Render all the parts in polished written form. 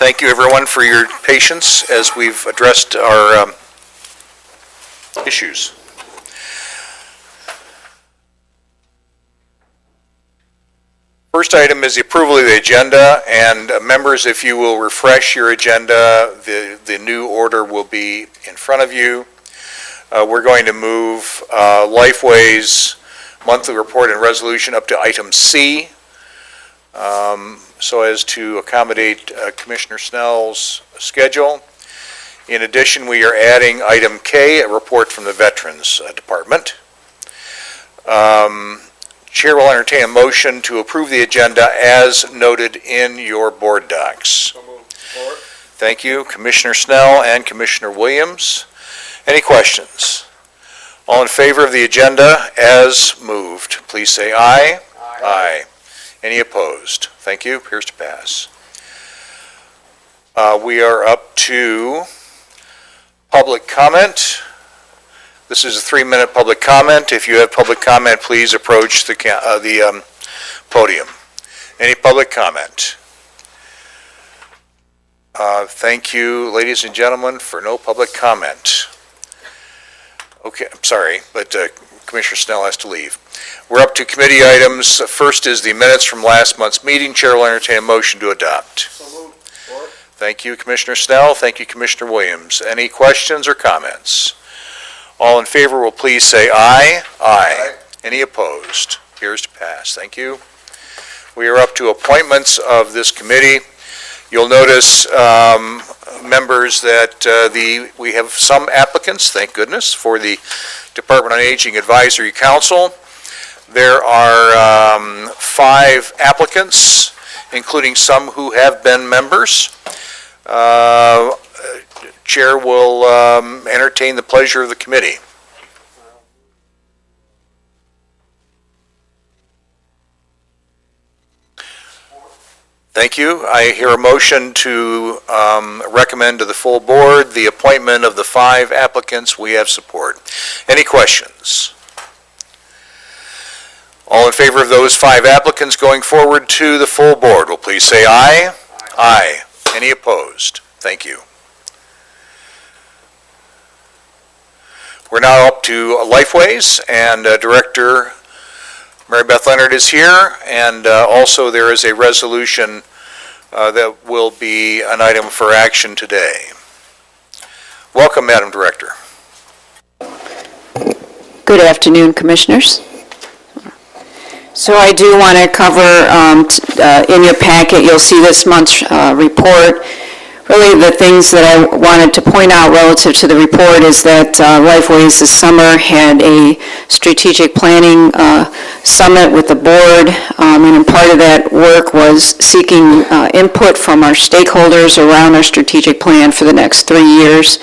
Thank you, everyone, for your patience as we've addressed our issues. First item is the approval of the agenda, and members, if you will refresh your agenda, the new order will be in front of you. We're going to move Lifeways monthly report and resolution up to item C, so as to accommodate Commissioner Snell's schedule. In addition, we are adding item K, a report from the Veterans Department. Chair will entertain a motion to approve the agenda as noted in your board docs. So moved. Thank you, Commissioner Snell and Commissioner Williams. Any questions? All in favor of the agenda as moved, please say aye. Aye. Aye. Any opposed? Thank you. Appears to pass. We are up to public comment. This is a 3-minute public comment. If you have public comment, please approach the podium. Any public comment? Thank you, ladies and gentlemen, for no public comment. Okay, I'm sorry, but Commissioner Snell has to leave. We're up to committee items. First is the minutes from last month's meeting. Chair will entertain a motion to adopt. So moved. Support. Thank you, Commissioner Snell. Thank you, Commissioner Williams. Any questions or comments? All in favor will please say aye. Aye. Any opposed? Appears to pass. Thank you. We are up to appointments of this committee. You'll notice, members, that we have some applicants, thank goodness, for the Department on Aging Advisory Council. There are 5 applicants, including some who have been members. Chair will entertain the pleasure of the committee. Thank you. I hear a motion to recommend to the full board the appointment of the 5 applicants. We have support. Any questions? All in favor of those 5 applicants going forward to the full board will please say aye. Aye. Aye. Any opposed? Thank you. We're now up to Lifeways, and Director Mary Beth Leonard is here, and also there is a resolution that will be an item for action today. Welcome, Madam Director. Good afternoon, Commissioners. So I do want to cover, in your packet, you'll see this month's report. Really, the things that I wanted to point out relative to the report is that Lifeways this summer had a strategic planning summit with the board, and part of that work was seeking input from our stakeholders around our strategic plan for the next 3 years.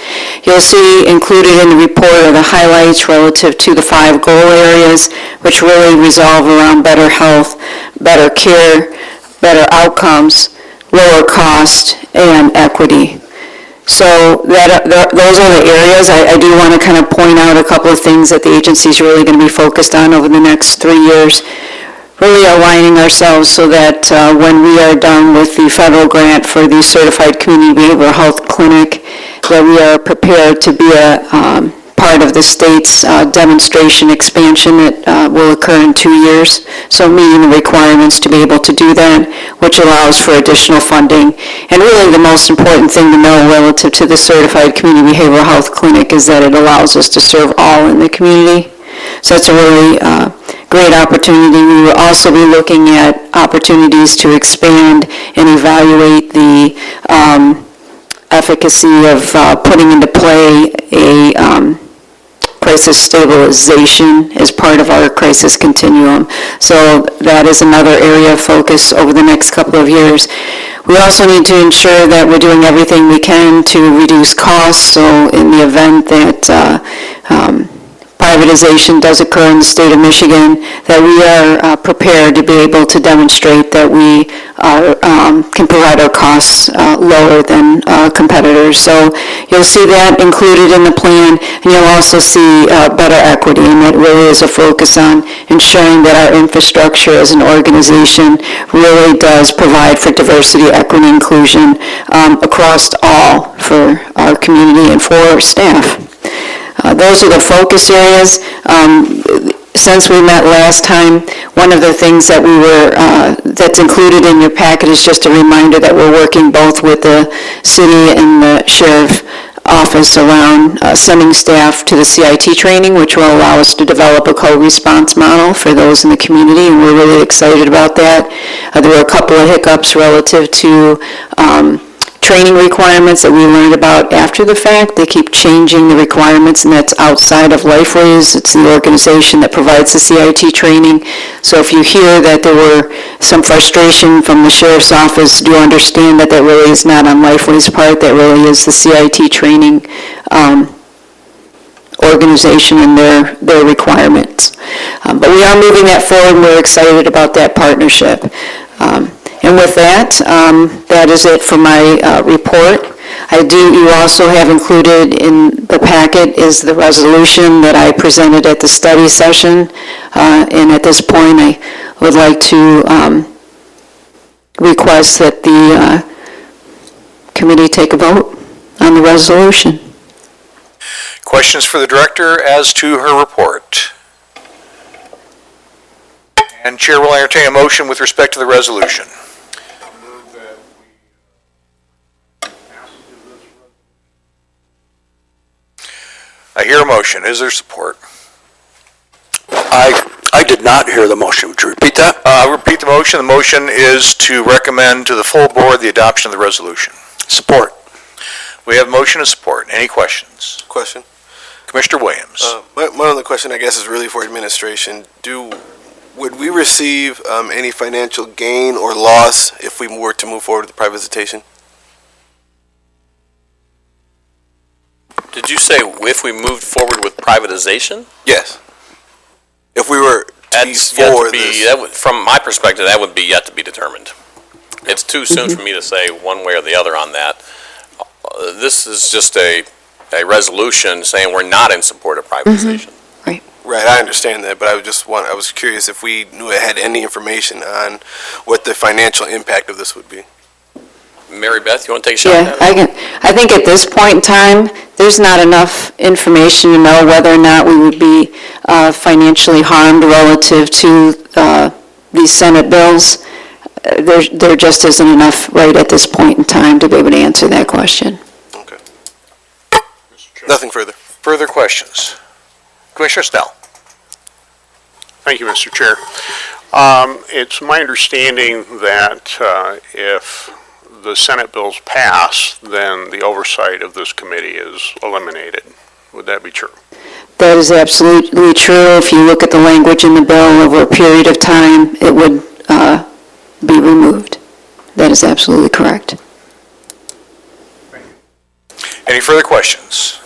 You'll see included in the report are the highlights relative to the 5 goal areas, which really resolve around better health, better care, better outcomes, lower cost, and equity. So those are the areas. I do want to kind of point out a couple of things that the agency is really going to be focused on over the next 3 years, really aligning ourselves so that when we are done with the federal grant for the Certified Community Behavioral Health Clinic, that we are prepared to be a part of the state's demonstration expansion that will occur in 2 years. So meeting the requirements to be able to do that, which allows for additional funding. And really the most important thing to know relative to the Certified Community Behavioral Health Clinic is that it allows us to serve all in the community. So that's a really great opportunity. We will also be looking at opportunities to expand and evaluate the efficacy of putting into play a crisis stabilization as part of our crisis continuum. So that is another area of focus over the next couple of years. We also need to ensure that we're doing everything we can to reduce costs. So in the event that part of privatization does occur in the state of Michigan, that we are prepared to be able to demonstrate that we can provide our costs lower than competitors. So you'll see that included in the plan, and you'll also see better equity, and that really is a focus on ensuring that our infrastructure as an organization really does provide for diversity, equity, inclusion across all for our community and for our staff. Those are the focus areas. Since we met last time, one of the things that that's included in your packet is just a reminder that we're working both with the city and the sheriff office around sending staff to the CIT training, which will allow us to develop a co-response model for those in the community, and we're really excited about that. There were a couple of hiccups relative to training requirements that we learned about after the fact. They keep changing the requirements, and that's outside of Lifeways. It's the organization that provides the CIT training. So if you hear that there were some frustration from the sheriff's office, do understand that that really is not on Lifeways' part. That really is the CIT training organization and their requirements. But we are moving that forward, and we're excited about that partnership. And with that, that is it for my report. You also have included in the packet is the resolution that I presented at the study session. And at this point, I would like to request that the committee take a vote on the resolution. Questions for the director as to her report? And Chair will entertain a motion with respect to the resolution. I hear a motion. Is there support? I did not hear the motion. Would you repeat that? I'll repeat the motion. The motion is to recommend to the full board the adoption of the resolution. Support. We have motion and support. Any questions? Question. Commissioner Williams. My only question, I guess, is really for administration. Would we receive any financial gain or loss if we were to move forward with the privatization? Did you say if we moved forward with privatization? Yes. If we were to be for this. From my perspective, that would be yet to be determined. It's too soon for me to say one way or the other on that. This is just a resolution saying we're not in support of privatization. Right, I understand that, but I was curious if we had any information on what the financial impact of this would be. Mary Beth, you want to take a shot at Yeah, I think at this point in time, there's not enough information to know whether or not we would be financially harmed relative to these Senate bills. There just isn't enough right at this point in time to be able to answer that question. Okay. Nothing further. Further questions? Commissioner Snell. Thank you, Mr. Chair. It's my understanding that if the Senate bills pass, then the oversight of this committee is eliminated. Would that be true? That is absolutely true. If you look at the language in the bill over a period of time, it would be removed. That is absolutely correct. Any further questions?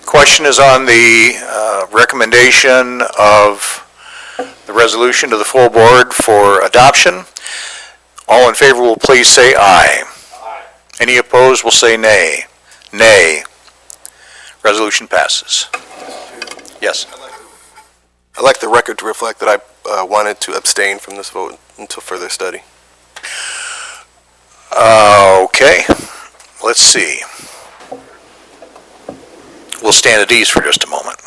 Question is on the recommendation of the resolution to the full board for adoption. All in favor will please say aye. Aye. Any opposed will say nay. Nay. Resolution passes. Yes. I'd like the record to reflect that I wanted to abstain from this vote until further study. Okay. Let's see. We'll stand at ease for just a moment.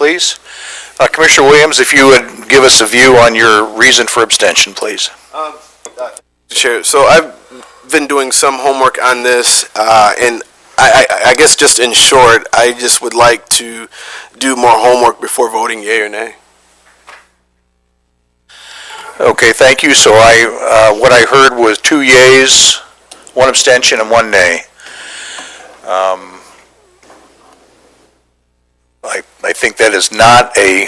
please. Commissioner Williams, if you would give us a view on your reason for abstention, please. Chair, so I've been doing some homework on this, and I guess just in short, I just would like to do more homework before voting yea or nay. Okay, thank you. So what I heard was 2 yeas, 1 abstention, and 1 nay. I think that is not a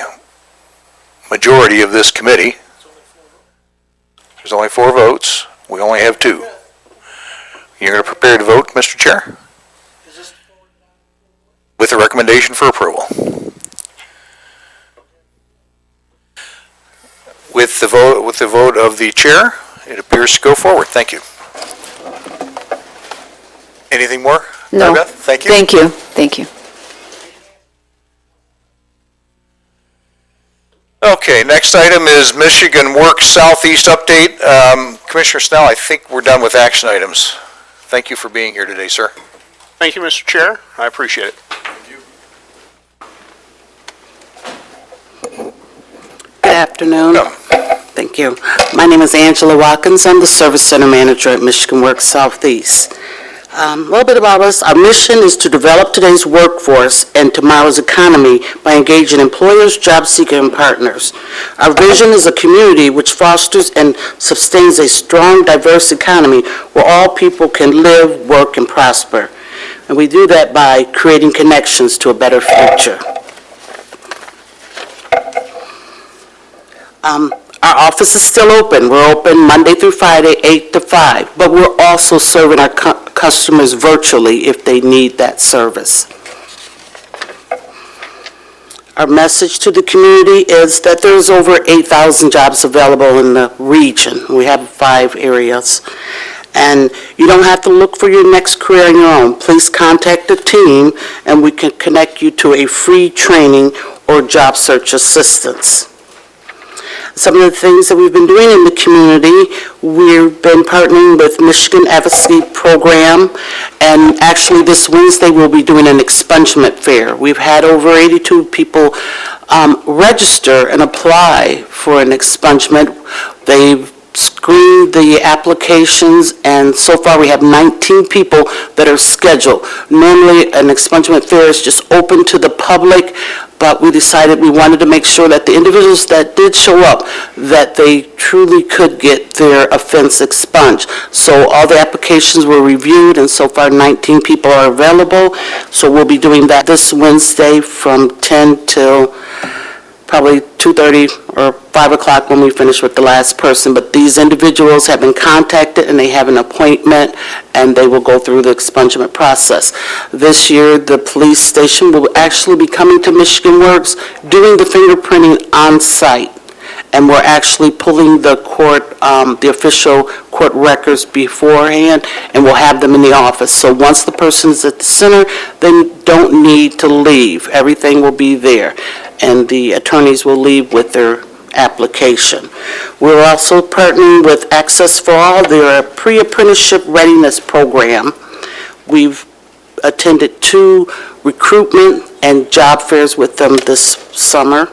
majority of this committee. There's only 4 votes. We only have 2. You're going to prepare to vote, Mr. Chair? With a recommendation for approval. With the vote of the chair, it appears to go forward. Thank you. Anything more? No. Mary Beth? Thank you. Thank you. Thank you. Okay, next item is Michigan Works Southeast update. Commissioner Snell, I think we're done with action items. Thank you for being here today, sir. Thank you, Mr. Chair. I appreciate it. Good afternoon. Welcome. Thank you. My name is Angela Watkins. I'm the Service Center Manager at Michigan Works Southeast. A little bit about us. Our mission is to develop today's workforce and tomorrow's economy by engaging employers, job seekers, and partners. Our vision is a community which fosters and sustains a strong, diverse economy where all people can live, work, and prosper. And we do that by creating connections to a better future. Our office is still open. We're open Monday through Friday, 8 to 5, but we're also serving our customers virtually if they need that service. Our message to the community is that there's over 8,000 jobs available in the region. We have 5 areas. And you don't have to look for your next career on your own. Please contact the team and we can connect you to a free training or job search assistance. Some of the things that we've been doing in the community, we've been partnering with Michigan Advocacy Program, and actually this Wednesday we'll be doing an expungement fair. We've had over 82 people register and apply for an expungement. They've screened the applications, and so far we have 19 people that are scheduled. Normally, an expungement fair is just open to the public, but we decided we wanted to make sure that the individuals that did show up, that they truly could get their offense expunged. So all the applications were reviewed, and so far 19 people are available. So we'll be doing that this Wednesday from 10 till probably 2:30 or 5 o'clock when we finish with the last person. But these individuals have been contacted and they have an appointment and they will go through the expungement process. This year, the police station will actually be coming to Michigan Works, doing the fingerprinting on site. And we're actually pulling the court, the official court records beforehand, and we'll have them in the office. So once the person's at the center, they don't need to leave. Everything will be there, and the attorneys will leave with their application. We're also partnering with Access for All. They're a pre-apprenticeship readiness program. We've attended 2 recruitment and job fairs with them this summer.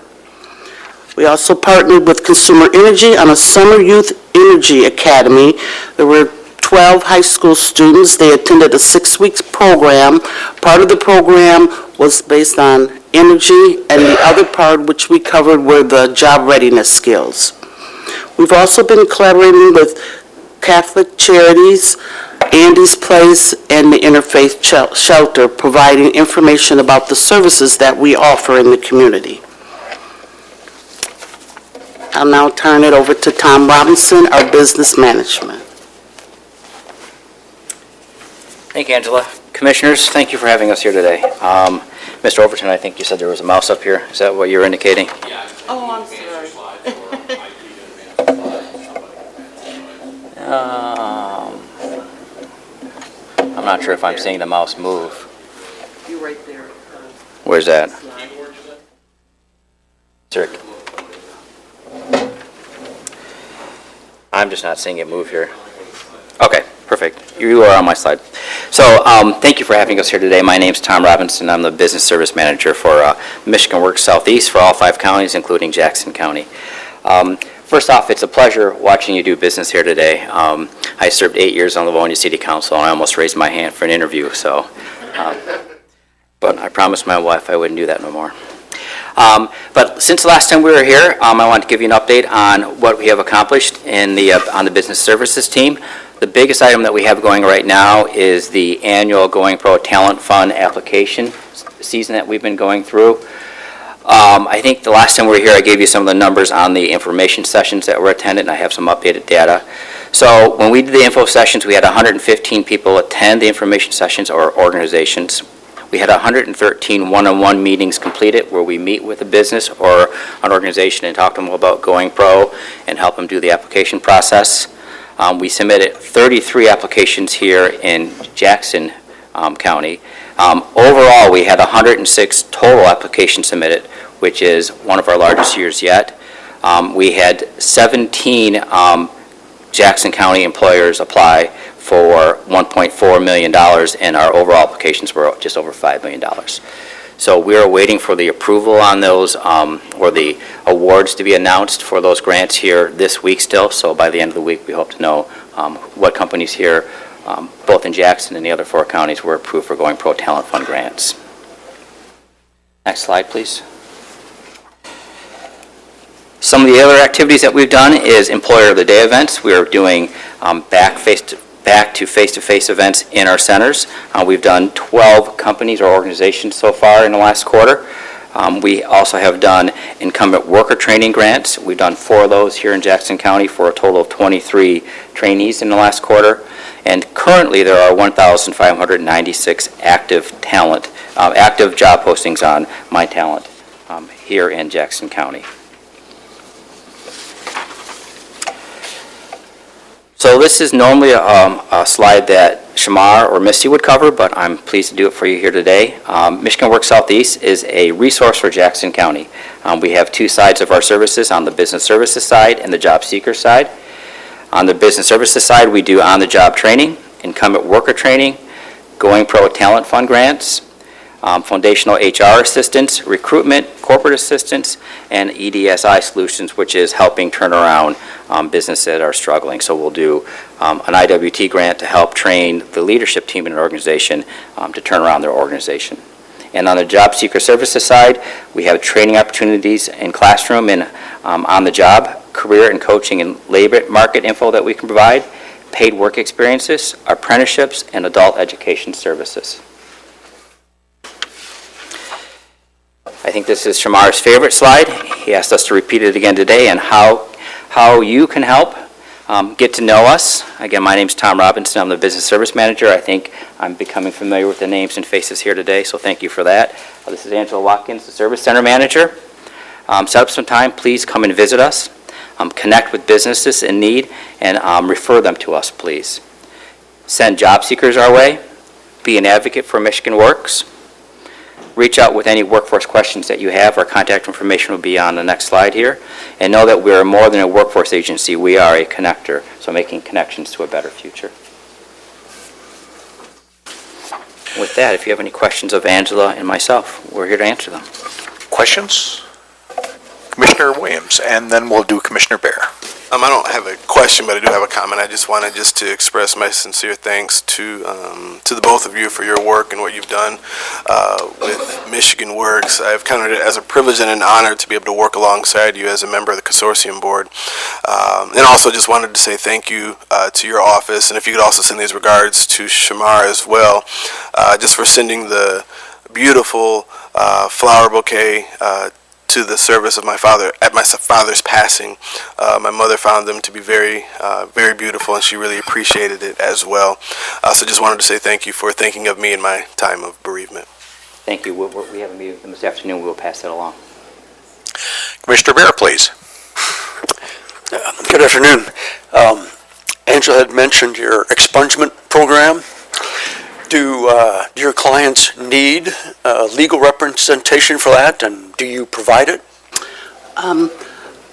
We also partnered with Consumer Energy on a Summer Youth Energy Academy. There were 12 high school students. They attended a 6-week program. Part of the program was based on energy, and the other part, which we covered, were the job readiness skills. We've also been collaborating with Catholic Charities, Andy's Place, and the Interfaith Shelter, providing information about the services that we offer in the community. I'll now turn it over to Tom Robinson, our business management. Thank you, Angela. Commissioners, thank you for having us here today. Mr. Overton, I think you said there was a mouse up here. Is that what you're indicating? Oh, I'm sorry. I'm not sure if I'm seeing the mouse move. You're right there. Where's that? Sir. I'm just not seeing it move here. Okay, Perfect. You are on my slide. So thank you for having us here today. My name's Tom Robinson. I'm the Business Service Manager for Michigan Works Southeast for all 5 counties, including Jackson County. First off, it's a pleasure watching you do business here today. I served 8 years on the Livonia City Council, and I almost raised my hand for an interview. So, but I promised my wife I wouldn't do that no more. But since the last time we were here, I want to give you an update on what we have accomplished in on the business services team. The biggest item that we have going right now is the annual Going Pro Talent Fund application season that we've been going through. I think the last time we were here, I gave you some of the numbers on the information sessions that were attended, and I have some updated data. So when we did the info sessions, we had 115 people attend the information sessions or organizations. We had 113 one-on-one meetings completed where we meet with a business or an organization and talk to them about Going Pro and help them do the application process. We submitted 33 applications here in Jackson County. Overall, we had 106 total applications submitted, which is one of our largest years yet. We had 17 Jackson County employers apply for $1.4 million, and our overall applications were just over $5 million. So we are waiting for the approval on those, or the awards to be announced for those grants here this week still. So by the end of the week, we hope to know what companies here, both in Jackson and the other 4 counties, were approved for Going Pro Talent Fund grants. Next slide, please. Some of the other activities that we've done is Employer of the Day events. We are doing back to face-to-face events in our centers. We've done 12 companies or organizations so far in the last quarter. We also have done incumbent worker training grants. We've done 4 of those here in Jackson County for a total of 23 trainees in the last quarter. And currently there are 1,596 active job postings on My Talent here in Jackson County. So this is normally a slide that Shamar or Misty would cover, but I'm pleased to do it for you here today. Michigan Works Southeast is a resource for Jackson County. We have 2 sides of our services, on the business services side and the job seeker side. On the business services side, we do on-the-job training, incumbent worker training, Going Pro Talent Fund grants, foundational HR assistance, recruitment, corporate assistance, and EDSI solutions, which is helping turn around businesses that are struggling. So we'll do an IWT grant to help train the leadership team in an organization to turn around their organization. And on the job seeker services side, we have training opportunities in classroom and on the job, career and coaching and labor market info that we can provide, paid work experiences, apprenticeships, and adult education services. I think this is Shamar's favorite slide. He asked us to repeat it again today, and how you can help get to know us. Again, my name's Tom Robinson. I'm the Business Service Manager. I think I'm becoming familiar with the names and faces here today, so thank you for that. This is Angela Watkins, the Service Center Manager. Set up some time. Please come and visit us. Connect with businesses in need, and refer them to us, please. Send job seekers our way. Be an advocate for Michigan Works. Reach out with any workforce questions that you have. Our contact information will be on the next slide here. And know that we're more than a workforce agency. We are a connector, so making connections to a better future. With that, if you have any questions of Angela and myself, we're here to answer them. Questions? Commissioner Williams, and then we'll do Commissioner Bear. I don't have a question, but I do have a comment. I just wanted to express my sincere thanks to the both of you for your work and what you've done with Michigan Works. I've counted it as a privilege and an honor to be able to work alongside you as a member of the consortium board. And also just wanted to say thank you to your office, and if you could also send these regards to Shamar as well, just for sending the beautiful flower bouquet to the service of my father at my father's passing. My mother found them to be very, very beautiful, and she really appreciated it as well. So just wanted to say thank you for thinking of me in my time of bereavement. Thank you. We have a meeting with them this afternoon. We'll pass that along. Commissioner Bear, please. Good afternoon. Angela had mentioned your expungement program. Do your clients need legal representation for that, and do you provide it?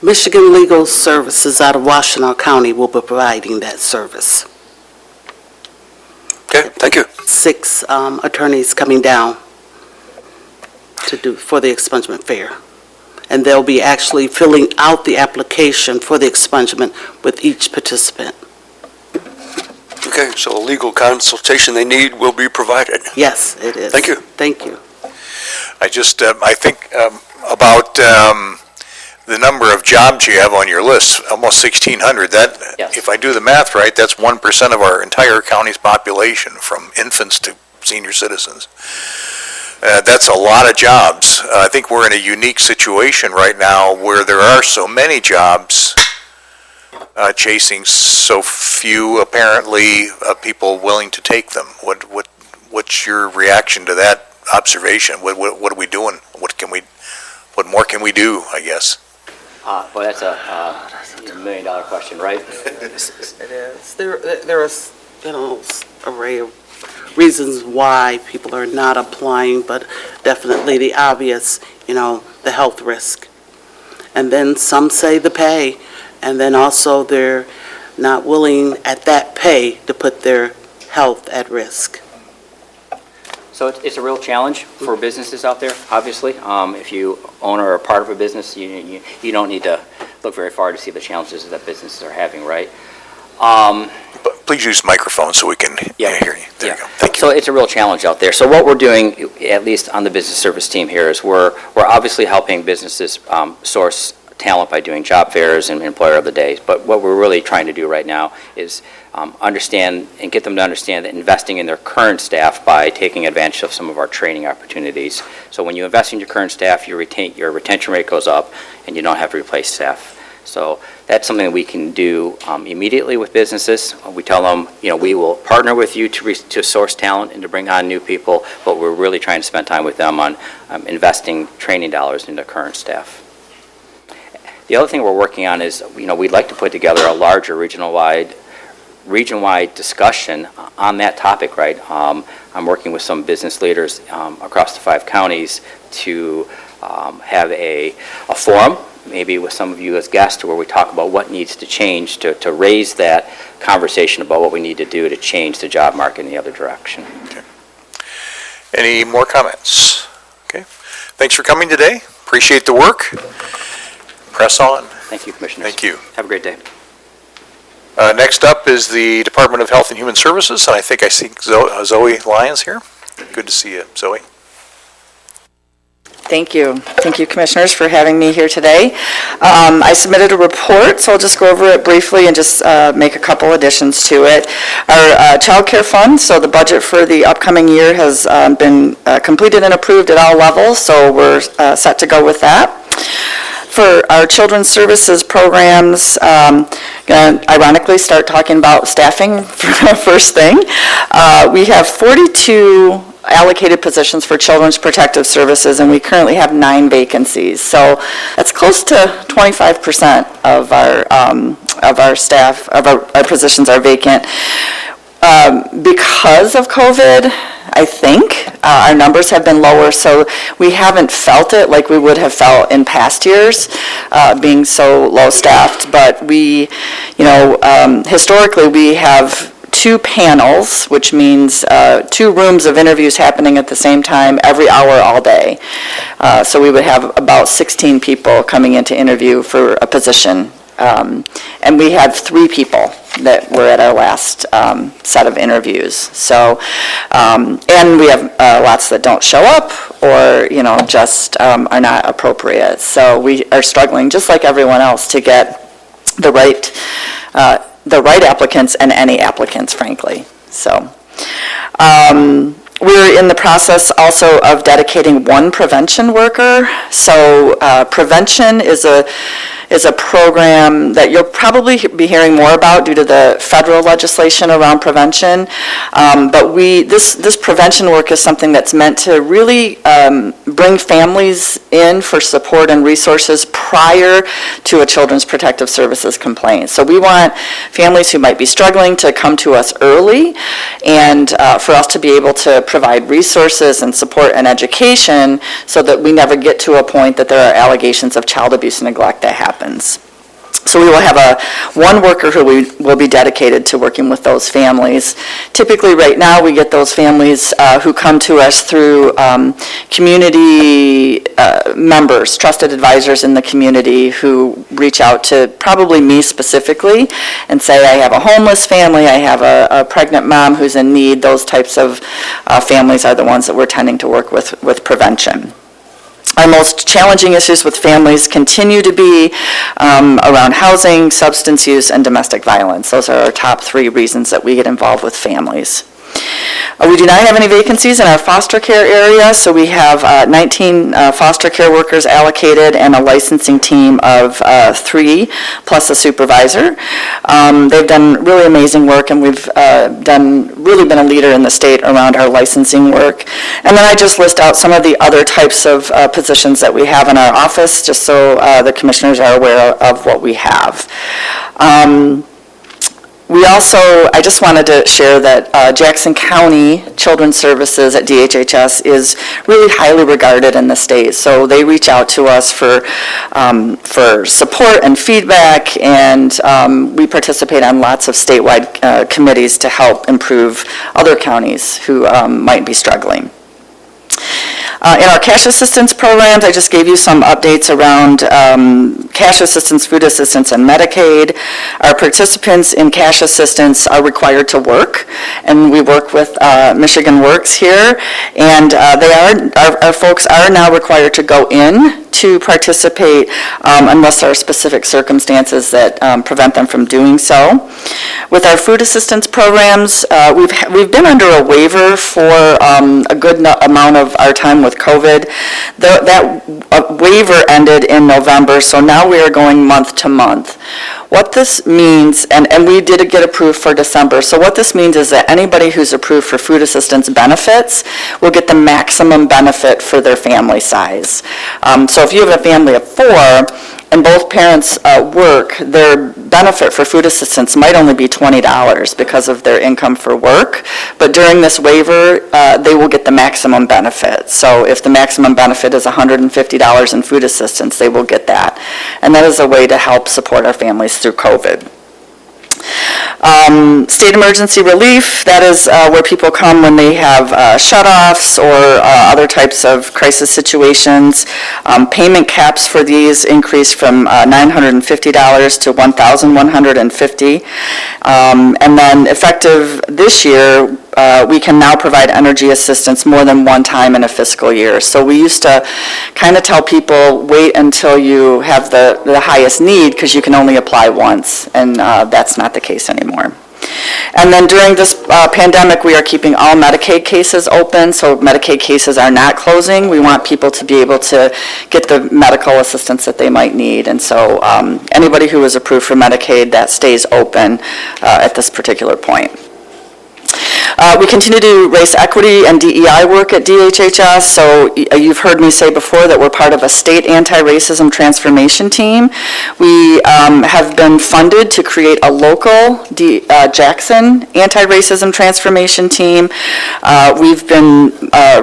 Michigan Legal Services out of Washtenaw County will be providing that service. Okay, thank you. 6 attorneys coming down for the expungement fair. And they'll be actually filling out the application for the expungement with each participant. Okay, so legal consultation they need will be provided. Yes, it is. Thank you. Thank you. I think about the number of jobs you have on your list, almost 1,600. That, Yes. if I do the math right, that's 1% of our entire county's population, from infants to senior citizens. That's a lot of jobs. I think we're in a unique situation right now where there are so many jobs chasing so few, apparently, people willing to take them. What's your reaction to that observation? What are we doing? What more can we do, I guess? Well, that's a million-dollar question, right? It is. There is, array of reasons why people are not applying, but definitely the obvious, the health risk. And then some say the pay, and then also they're not willing at that pay to put their health at risk. So it's a real challenge for businesses out there, obviously. If you own or are part of a business, you don't need to look very far to see the challenges that businesses are having, right? But please use microphone so we can hear you. There you go. Thank you. So it's a real challenge out there. So what we're doing, at least on the business service team here, is we're obviously helping businesses source talent by doing job fairs and employer of the day. But what we're really trying to do right now is understand and get them to understand that investing in their current staff by taking advantage of some of our training opportunities. So when you invest in your current staff, your retention rate goes up and you don't have to replace staff. So that's something that we can do immediately with businesses. We tell them, we will partner with you to source talent and to bring on new people, but we're really trying to spend time with them on investing training dollars into current staff. The other thing we're working on is, we'd like to put together a larger region-wide discussion on that topic, right? I'm working with some business leaders across the 5 counties to have a forum, maybe with some of you as guests, where we talk about what needs to change to raise that conversation about what we need to do to change the job market in the other direction. Okay. Any more comments? Okay. Thanks for coming today. Appreciate the work. Press on. Thank you, Commissioners. Thank you. Have a great day. Next up is the Department of Health and Human Services, and I think I see Zoe Lyons here. Good to see you, Zoe. Thank you. Thank you, Commissioners, for having me here today. I submitted a report, so I'll just go over it briefly and just make a couple additions to it. Our child care fund, so the budget for the upcoming year has been completed and approved at all levels, so we're set to go with that. For our children's services programs, going to ironically start talking about staffing first thing. We have 42 allocated positions for children's protective services, and we currently have 9 vacancies. So that's close to 25% of our staff, of our positions are vacant. Because of COVID, I think our numbers have been lower, so we haven't felt it like we would have felt in past years, being so low staffed. But we, historically we have 2 panels, which means 2 rooms of interviews happening at the same time every hour all day. So we would have about 16 people coming in to interview for a position. And we had 3 people that were at our last set of interviews. So, and we have lots that don't show up or, just are not appropriate. So we are struggling, just like everyone else, to get the right applicants and any applicants, frankly. So, we're in the process also of dedicating 1 prevention worker. So prevention is a program that you'll probably be hearing more about due to the federal legislation around prevention. But this prevention work is something that's meant to really bring families in for support and resources prior to a Children's Protective Services complaint. So we want families who might be struggling to come to us early, and for us to be able to provide resources and support and education so that we never get to a point that there are allegations of child abuse and neglect that happens. So we will have one worker who will be dedicated to working with those families. Typically, right now, we get those families who come to us through community members, trusted advisors in the community who reach out to probably me specifically and say, I have a homeless family, I have a pregnant mom who's in need. Those types of families are the ones that we're tending to work with prevention. Our most challenging issues with families continue to be around housing, substance use, and domestic violence. Those are our top 3 reasons that we get involved with families. We do not have any vacancies in our foster care area, so we have 19 foster care workers allocated and a licensing team of 3 plus a supervisor. They've done really amazing work, and we've really been a leader in the state around our licensing work. And then I just list out some of the other types of positions that we have in our office, just so the commissioners are aware of what we have. I just wanted to share that Jackson County Children's Services at DHHS is really highly regarded in the state. So they reach out to us for support and feedback, and we participate on lots of statewide committees to help improve other counties who might be struggling. In our cash assistance programs, I just gave you some updates around cash assistance, food assistance, and Medicaid. Our participants in cash assistance are required to work, and we work with Michigan Works here, and our folks are now required to go in to participate unless there are specific circumstances that prevent them from doing so. With our food assistance programs, we've been under a waiver for a good amount of our time with COVID. That waiver ended in November, so now we are going month to month. What this means, and we did get approved for December, so what this means is that anybody who's approved for food assistance benefits will get the maximum benefit for their family size. So if you have a family of 4, and both parents work, their benefit for food assistance might only be $20 because of their income for work, but during this waiver, they will get the maximum benefit. So if the maximum benefit is $150 in food assistance, they will get that. And that is a way to help support our families through COVID. State emergency relief, that is where people come when they have shutoffs or other types of crisis situations. Payment caps for these increase from $950 to $1,150. And then effective this year, we can now provide energy assistance more than one time in a fiscal year. So we used to kind of tell people, wait until you have the highest need, because you can only apply once, and that's not the case anymore. And then during this pandemic, we are keeping all Medicaid cases open, so Medicaid cases are not closing. We want people to be able to get the medical assistance that they might need, and so anybody who is approved for Medicaid, that stays open at this particular point. We continue to do race equity and DEI work at DHHS, so you've heard me say before that we're part of a state anti-racism transformation team. We have been funded to create a local Jackson anti-racism transformation team. We've been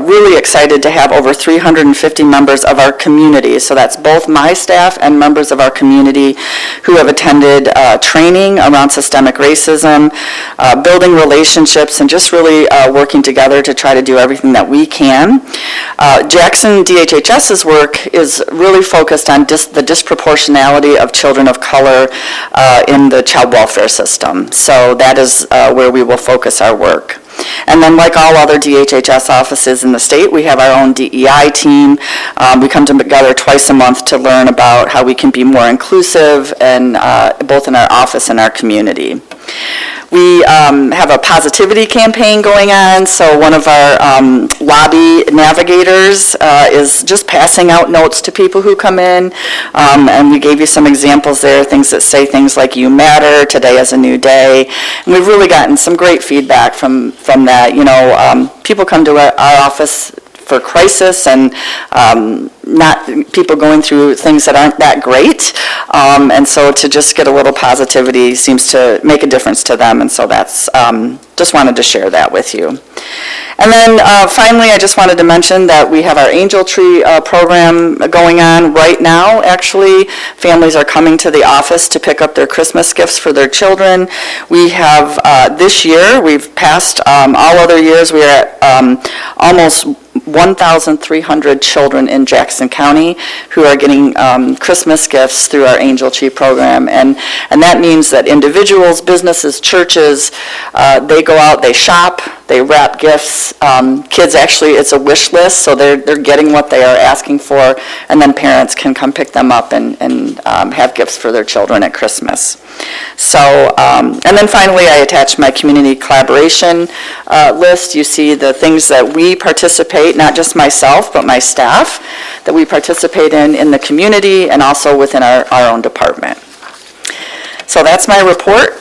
really excited to have over 350 members of our community, so that's both my staff and members of our community who have attended training around systemic racism, building relationships, and just really working together to try to do everything that we can. Jackson DHHS's work is really focused on the disproportionality of children of color in the child welfare system. So that is where we will focus our work. And then, like all other DHHS offices in the state, we have our own DEI team. We come together twice a month to learn about how we can be more inclusive, and both in our office and our community. We have a positivity campaign going on, so one of our lobby navigators is just passing out notes to people who come in, and we gave you some examples there, things that say things like, you matter, today is a new day, and we've really gotten some great feedback from that. You know, people come to our office for crisis and not people going through things that aren't that great, and so to just get a little positivity seems to make a difference to them, and so that's just wanted to share that with you. And then finally, I just wanted to mention that we have our Angel Tree program going on right now. Actually, families are coming to the office to pick up their Christmas gifts for their children. We have, this year, we've passed all other years, we are at almost 1,300 children in Jackson County who are getting Christmas gifts through our Angel Tree program. And that means that individuals, businesses, churches, they go out, they shop, they wrap gifts. Kids, actually, it's a wish list, so they're getting what they are asking for, and then parents can come pick them up and have gifts for their children at Christmas. So, and then finally, I attached my community collaboration list. You see the things that we participate, not just myself, but my staff, that we participate in the community and also within our own department. So that's my report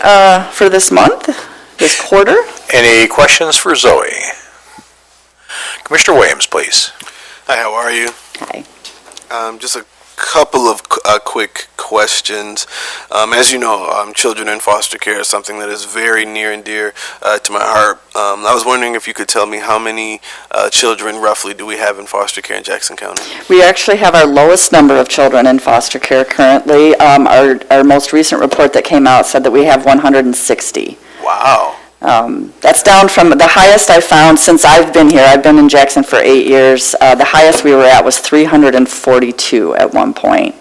for this month, this quarter. Any questions for Zoe? Commissioner Williams, please. Hi, how are you? Hi. Just a couple of quick questions. As you know, children in foster care is something that is very near and dear to my heart. I was wondering if you could tell me how many children roughly do we have in foster care in Jackson County? We actually have our lowest number of children in foster care currently. Our most recent report that came out said that we have 160. Wow. That's down from the highest I found since I've been here. I've been in Jackson for 8 years. The highest we were at was 342 at one point,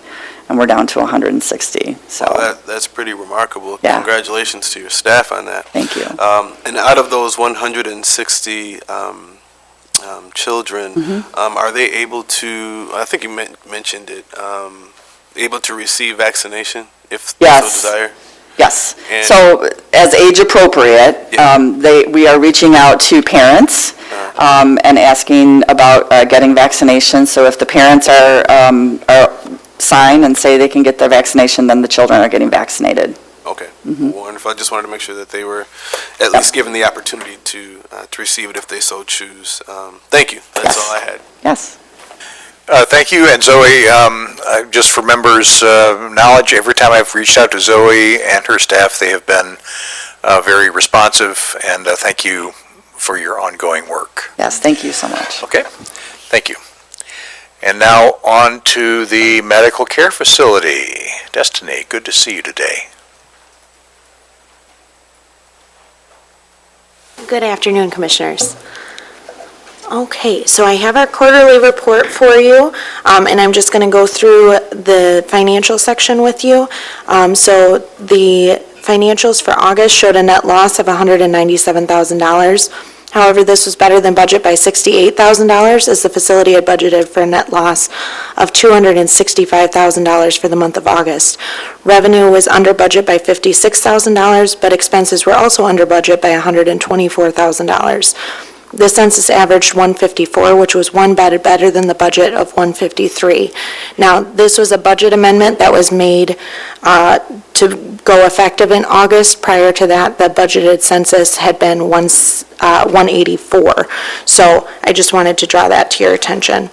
and we're down to 160. So That's pretty remarkable. Yeah. Congratulations to your staff on that. Thank you. And out of those 160 children, are they able to, I think you mentioned it, able to receive vaccination if they Yes. so desire? Yes. And- So as age appropriate, Yeah. we are reaching out to parents and asking about getting vaccinations. So if the parents are sign and say they can get their vaccination, then the children are getting vaccinated. Okay, wonderful. I just wanted to make sure that they were at least given the opportunity to receive it if they so choose. Thank you. That's all I had. Yes. Thank you, and Zoe, just for members' knowledge, every time I've reached out to Zoe and her staff, they have been very responsive, and thank you for your ongoing work. Yes, thank you so much. Okay, thank you. And now on to the medical care facility. Destiny, good to see you today. Good afternoon, Commissioners. Okay, so I have our quarterly report for you, and I'm just going to go through the financial section with you. So the financials for August showed a net loss of $197,000. However, this was better than budget by $68,000, as the facility had budgeted for a net loss of $265,000 for the month of August. Revenue was under budget by $56,000, but expenses were also under budget by $124,000. The census averaged 154, which was one bed better than the budget of 153. Now, this was a budget amendment that was made to go effective in August. Prior to that, the budgeted census had been 184. So I just wanted to draw that to your attention.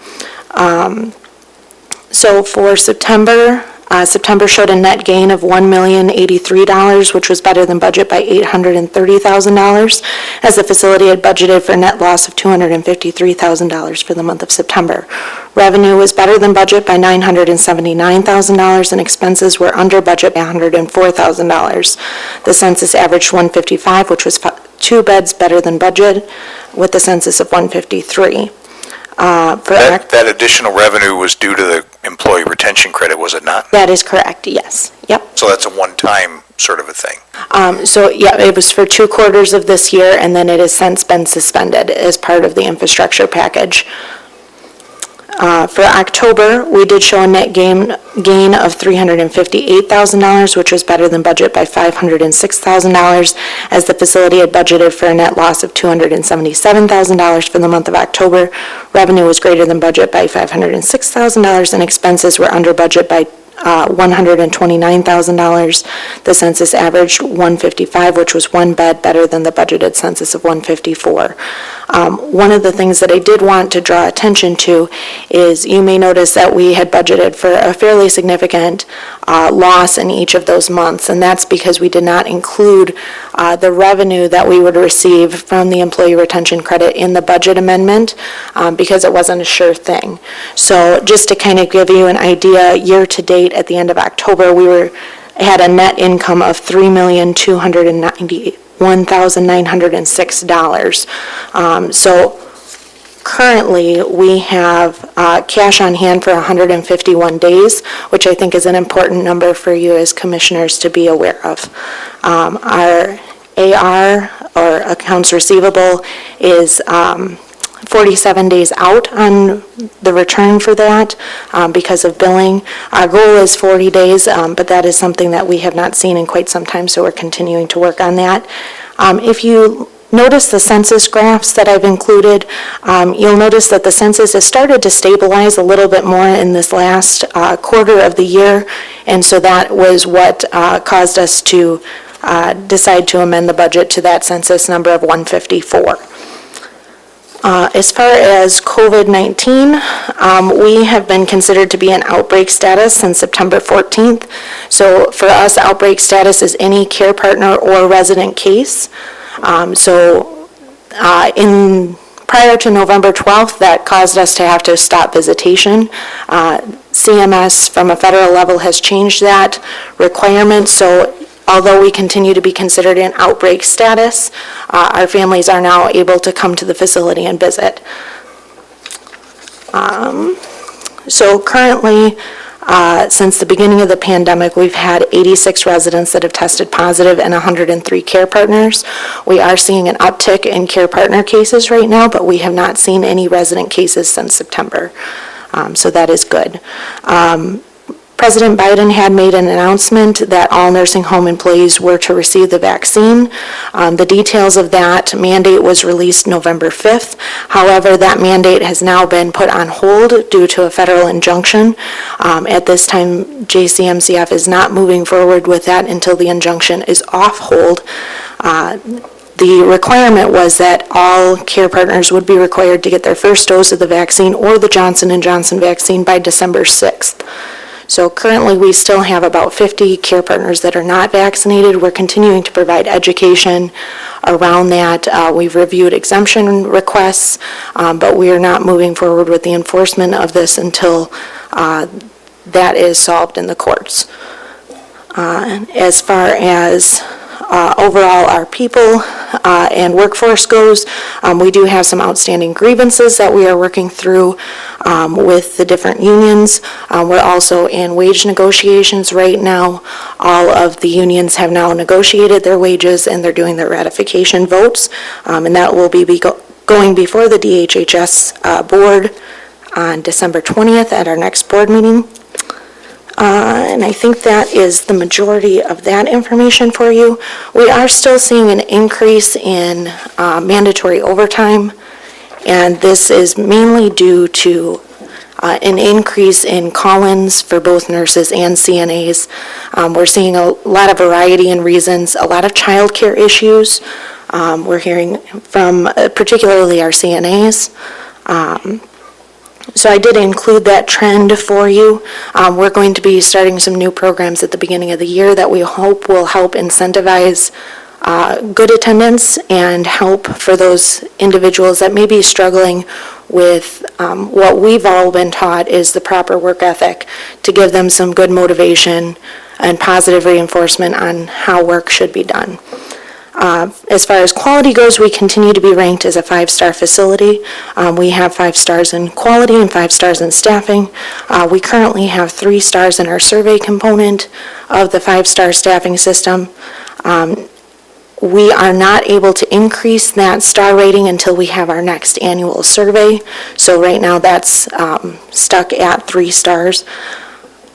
So for September, September showed a net gain of $1,083,000, which was better than budget by $830,000, as the facility had budgeted for a net loss of $253,000 for the month of September. Revenue was better than budget by $979,000, and expenses were under budget by $104,000. The census averaged 155, which was 2 beds better than budget, with the census of 153. That additional revenue was due to the employee retention credit, was it not? That is correct, yes. Yep. So that's a one-time sort of a thing. So, yeah, it was for 2 quarters of this year, and then it has since been suspended as part of the infrastructure package. For October, we did show a net gain of $358,000, which was better than budget by $506,000, as the facility had budgeted for a net loss of $277,000 for the month of October. Revenue was greater than budget by $506,000, and expenses were under budget by $129,000. The census averaged 155, which was 1 bed better than the budgeted census of 154. One of the things that I did want to draw attention to is you may notice that we had budgeted for a fairly significant loss in each of those months, and that's because we did not include the revenue that we would receive from the employee retention credit in the budget amendment because it wasn't a sure thing. So just to kind of give you an idea, year-to-date at the end of October, we had a net income of $3,291,906. So currently, we have cash on hand for 151 days, which I think is an important number for you as commissioners to be aware of. Our AR, or accounts receivable, is 47 days out on the return for that because of billing. Our goal is 40 days, but that is something that we have not seen in quite some time, so we're continuing to work on that. If you notice the census graphs that I've included, you'll notice that the census has started to stabilize a little bit more in this last quarter of the year, and so that was what caused us to decide to amend the budget to that census number of 154. As far as COVID-19, we have been considered to be in outbreak status since September 14th. So for us, outbreak status is any care partner or resident case. Prior to November 12th, that caused us to have to stop visitation. CMS from a federal level has changed that requirement, so although we continue to be considered in outbreak status, our families are now able to come to the facility and visit. So currently, since the beginning of the pandemic, we've had 86 residents that have tested positive and 103 care partners. We are seeing an uptick in care partner cases right now, but we have not seen any resident cases since September. So that is good. President Biden had made an announcement that all nursing home employees were to receive the vaccine. The details of that mandate was released November 5th. However, that mandate has now been put on hold due to a federal injunction. At this time, JCMCF is not moving forward with that until the injunction is off hold. The requirement was that all care partners would be required to get their first dose of the vaccine or the Johnson & Johnson vaccine by December 6th. So currently, we still have about 50 care partners that are not vaccinated. We're continuing to provide education around that. We've reviewed exemption requests, but we are not moving forward with the enforcement of this until that is solved in the courts. As far as overall our people and workforce goes, we do have some outstanding grievances that we are working through with the different unions. We're also in wage negotiations right now. All of the unions have now negotiated their wages and they're doing their ratification votes, and that will be going before the DHHS board on December 20th at our next board meeting. And I think that is the majority of that information for you. We are still seeing an increase in mandatory overtime, and this is mainly due to an increase in call-ins for both nurses and CNAs. We're seeing a lot of variety in reasons, a lot of childcare issues. We're hearing from particularly our CNAs. So I did include that trend for you. We're going to be starting some new programs at the beginning of the year that we hope will help incentivize good attendance and help for those individuals that may be struggling with what we've all been taught is the proper work ethic, to give them some good motivation and positive reinforcement on how work should be done. As far as quality goes, we continue to be ranked as a 5-star facility. We have 5 stars in quality and 5 stars in staffing. We currently have 3 stars in our survey component of the 5-star staffing system. We are not able to increase that star rating until we have our next annual survey. So right now that's stuck at 3 stars.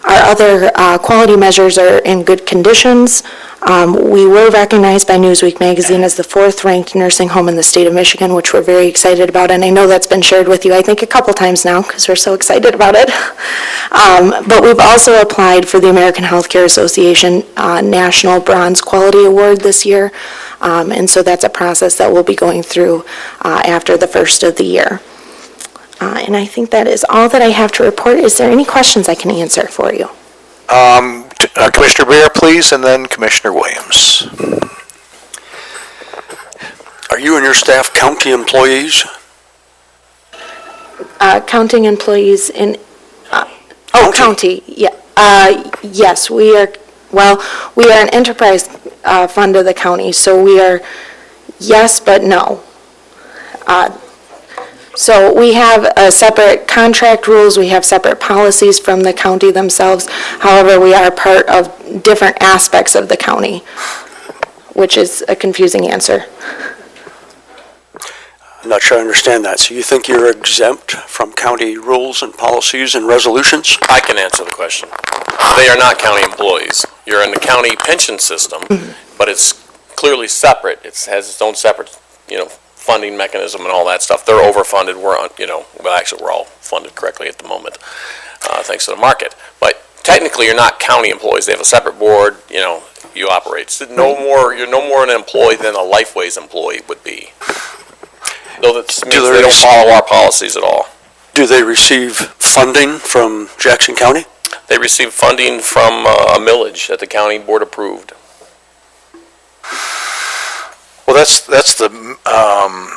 Our other quality measures are in good conditions. We were recognized by Newsweek magazine as the 4th-ranked nursing home in the state of Michigan, which we're very excited about, and I know that's been shared with you, I think, a couple times now, because we're so excited about it. But we've also applied for the American Healthcare Association National Bronze Quality Award this year, and so that's a process that we'll be going through after the first of the year. And I think that is all that I have to report. Is there any questions I can answer for you? Commissioner Bear, please, and then Commissioner Williams. Are you and your staff county employees? Counting employees in, county, yeah. Yes, we are an enterprise fund of the county, so we are yes, but no. So we have separate contract rules, we have separate policies from the county themselves. However, we are part of different aspects of the county, which is a confusing answer. I'm not sure I understand that. So you think you're exempt from county rules and policies and resolutions? I can answer the question. They are not county employees. You're in the county pension system, but it's clearly separate. It has its own separate, funding mechanism and all that stuff. They're overfunded. We're all funded correctly at the moment, thanks to the market. But technically, you're not county employees. They have a separate board. You operate. You're no more an employee than a Lifeways employee would be. Though that means they don't follow our policies at all. Do they receive funding from Jackson County? They receive funding from a millage that the county board approved. Well, that's the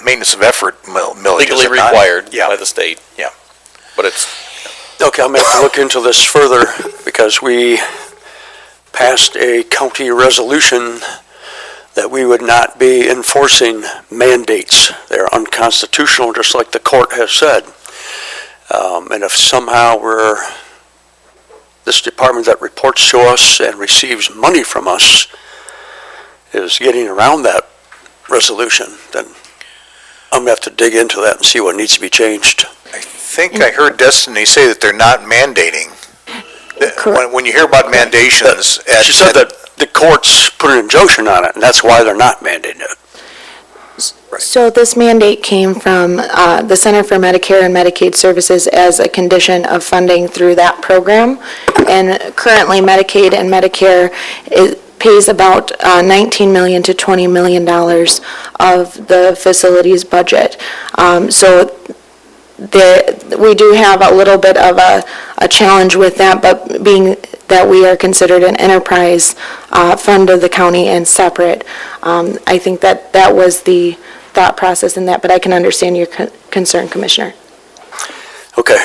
maintenance of effort millage. Legally required by the state. Yeah. But it's, Okay, I'm going to have to look into this further because we passed a county resolution that we would not be enforcing mandates. They're unconstitutional, just like the court has said. And if somehow this department that reports to us and receives money from us is getting around that resolution, then I'm going to have to dig into that and see what needs to be changed. I think I heard Destiny say that they're not mandating. Correct. When you hear about mandations... She said that the courts put an injunction on it, and that's why they're not mandating it. So this mandate came from the Center for Medicare and Medicaid Services as a condition of funding through that program. And currently Medicaid and Medicare pays about $19 million to $20 million of the facility's budget. So we do have a little bit of a challenge with that, but being that we are considered an enterprise fund of the county and separate, I think that was the thought process in that, but I can understand your concern, Commissioner. Okay,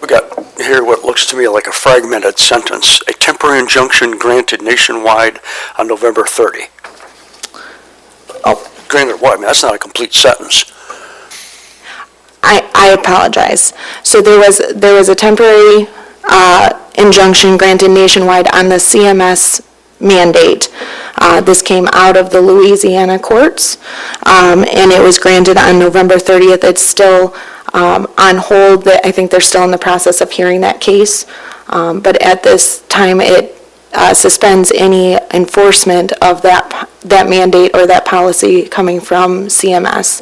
we got here what looks to me like a fragmented sentence. A temporary injunction granted nationwide on November 30. Oh, granted what? I mean, that's not a complete sentence. I apologize. So there was a temporary injunction granted nationwide on the CMS mandate. This came out of the Louisiana courts, and it was granted on November 30th. It's still on hold. I think they're still in the process of hearing that case. But at this time, it suspends any enforcement of that mandate or that policy coming from CMS.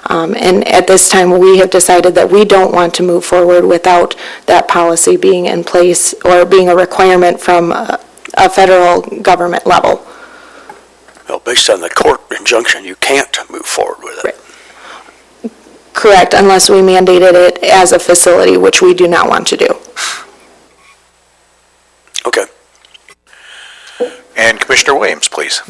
And at this time, we have decided that we don't want to move forward without that policy being in place or being a requirement from a federal government level. Well, based on the court injunction, you can't move forward with it. Right. Correct, unless we mandated it as a facility, which we do not want to do. Okay. And Commissioner Williams, please.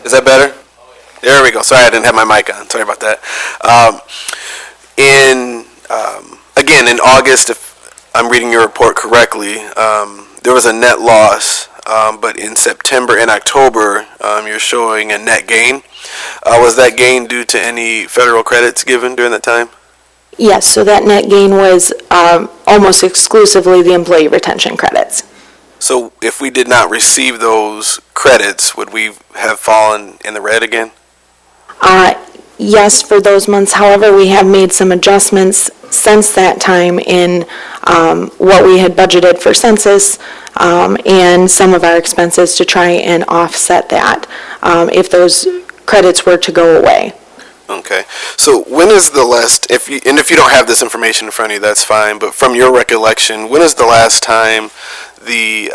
Is that better? There we go. Sorry, I didn't have my mic on. Sorry about that. Again, in August, if I'm reading your report correctly, there was a net loss but in September and October, you're showing a net gain. Was that gain due to any federal credits given during that time? Yes, so that net gain was almost exclusively the employee retention credits. So if we did not receive those credits, would we have fallen in the red again? Yes, for those months. However, we have made some adjustments since that time in what we had budgeted for census and some of our expenses to try and offset that if those credits were to go away. Okay. So when is the last, if you don't have this information in front of you, that's fine, but from your recollection, when is the last time the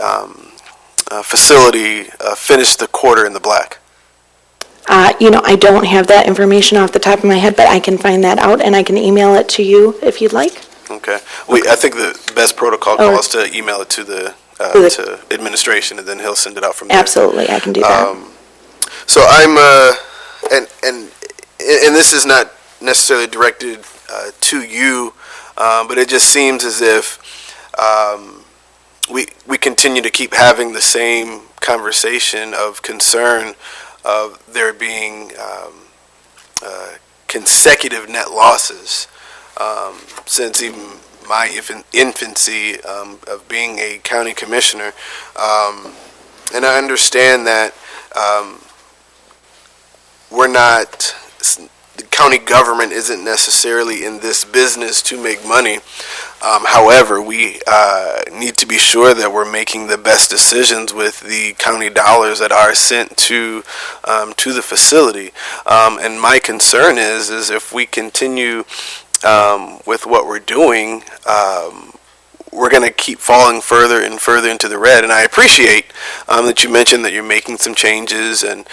facility finished the quarter in the black? I don't have that information off the top of my head, but I can find that out and I can email it to you if you'd like. Okay. I think the best protocol calls to email it to to administration, and then he'll send it out from there. Absolutely, I can do that. So I'm, and this is not necessarily directed to you, but it just seems as if we continue to keep having the same conversation of concern of there being consecutive net losses since even my infancy of being a county commissioner. And I understand that the county government isn't necessarily in this business to make money. However, we need to be sure that we're making the best decisions with the county dollars that are sent to the facility. And my concern is if we continue with what we're doing, we're going to keep falling further and further into the red. And I appreciate that you mentioned that you're making some changes and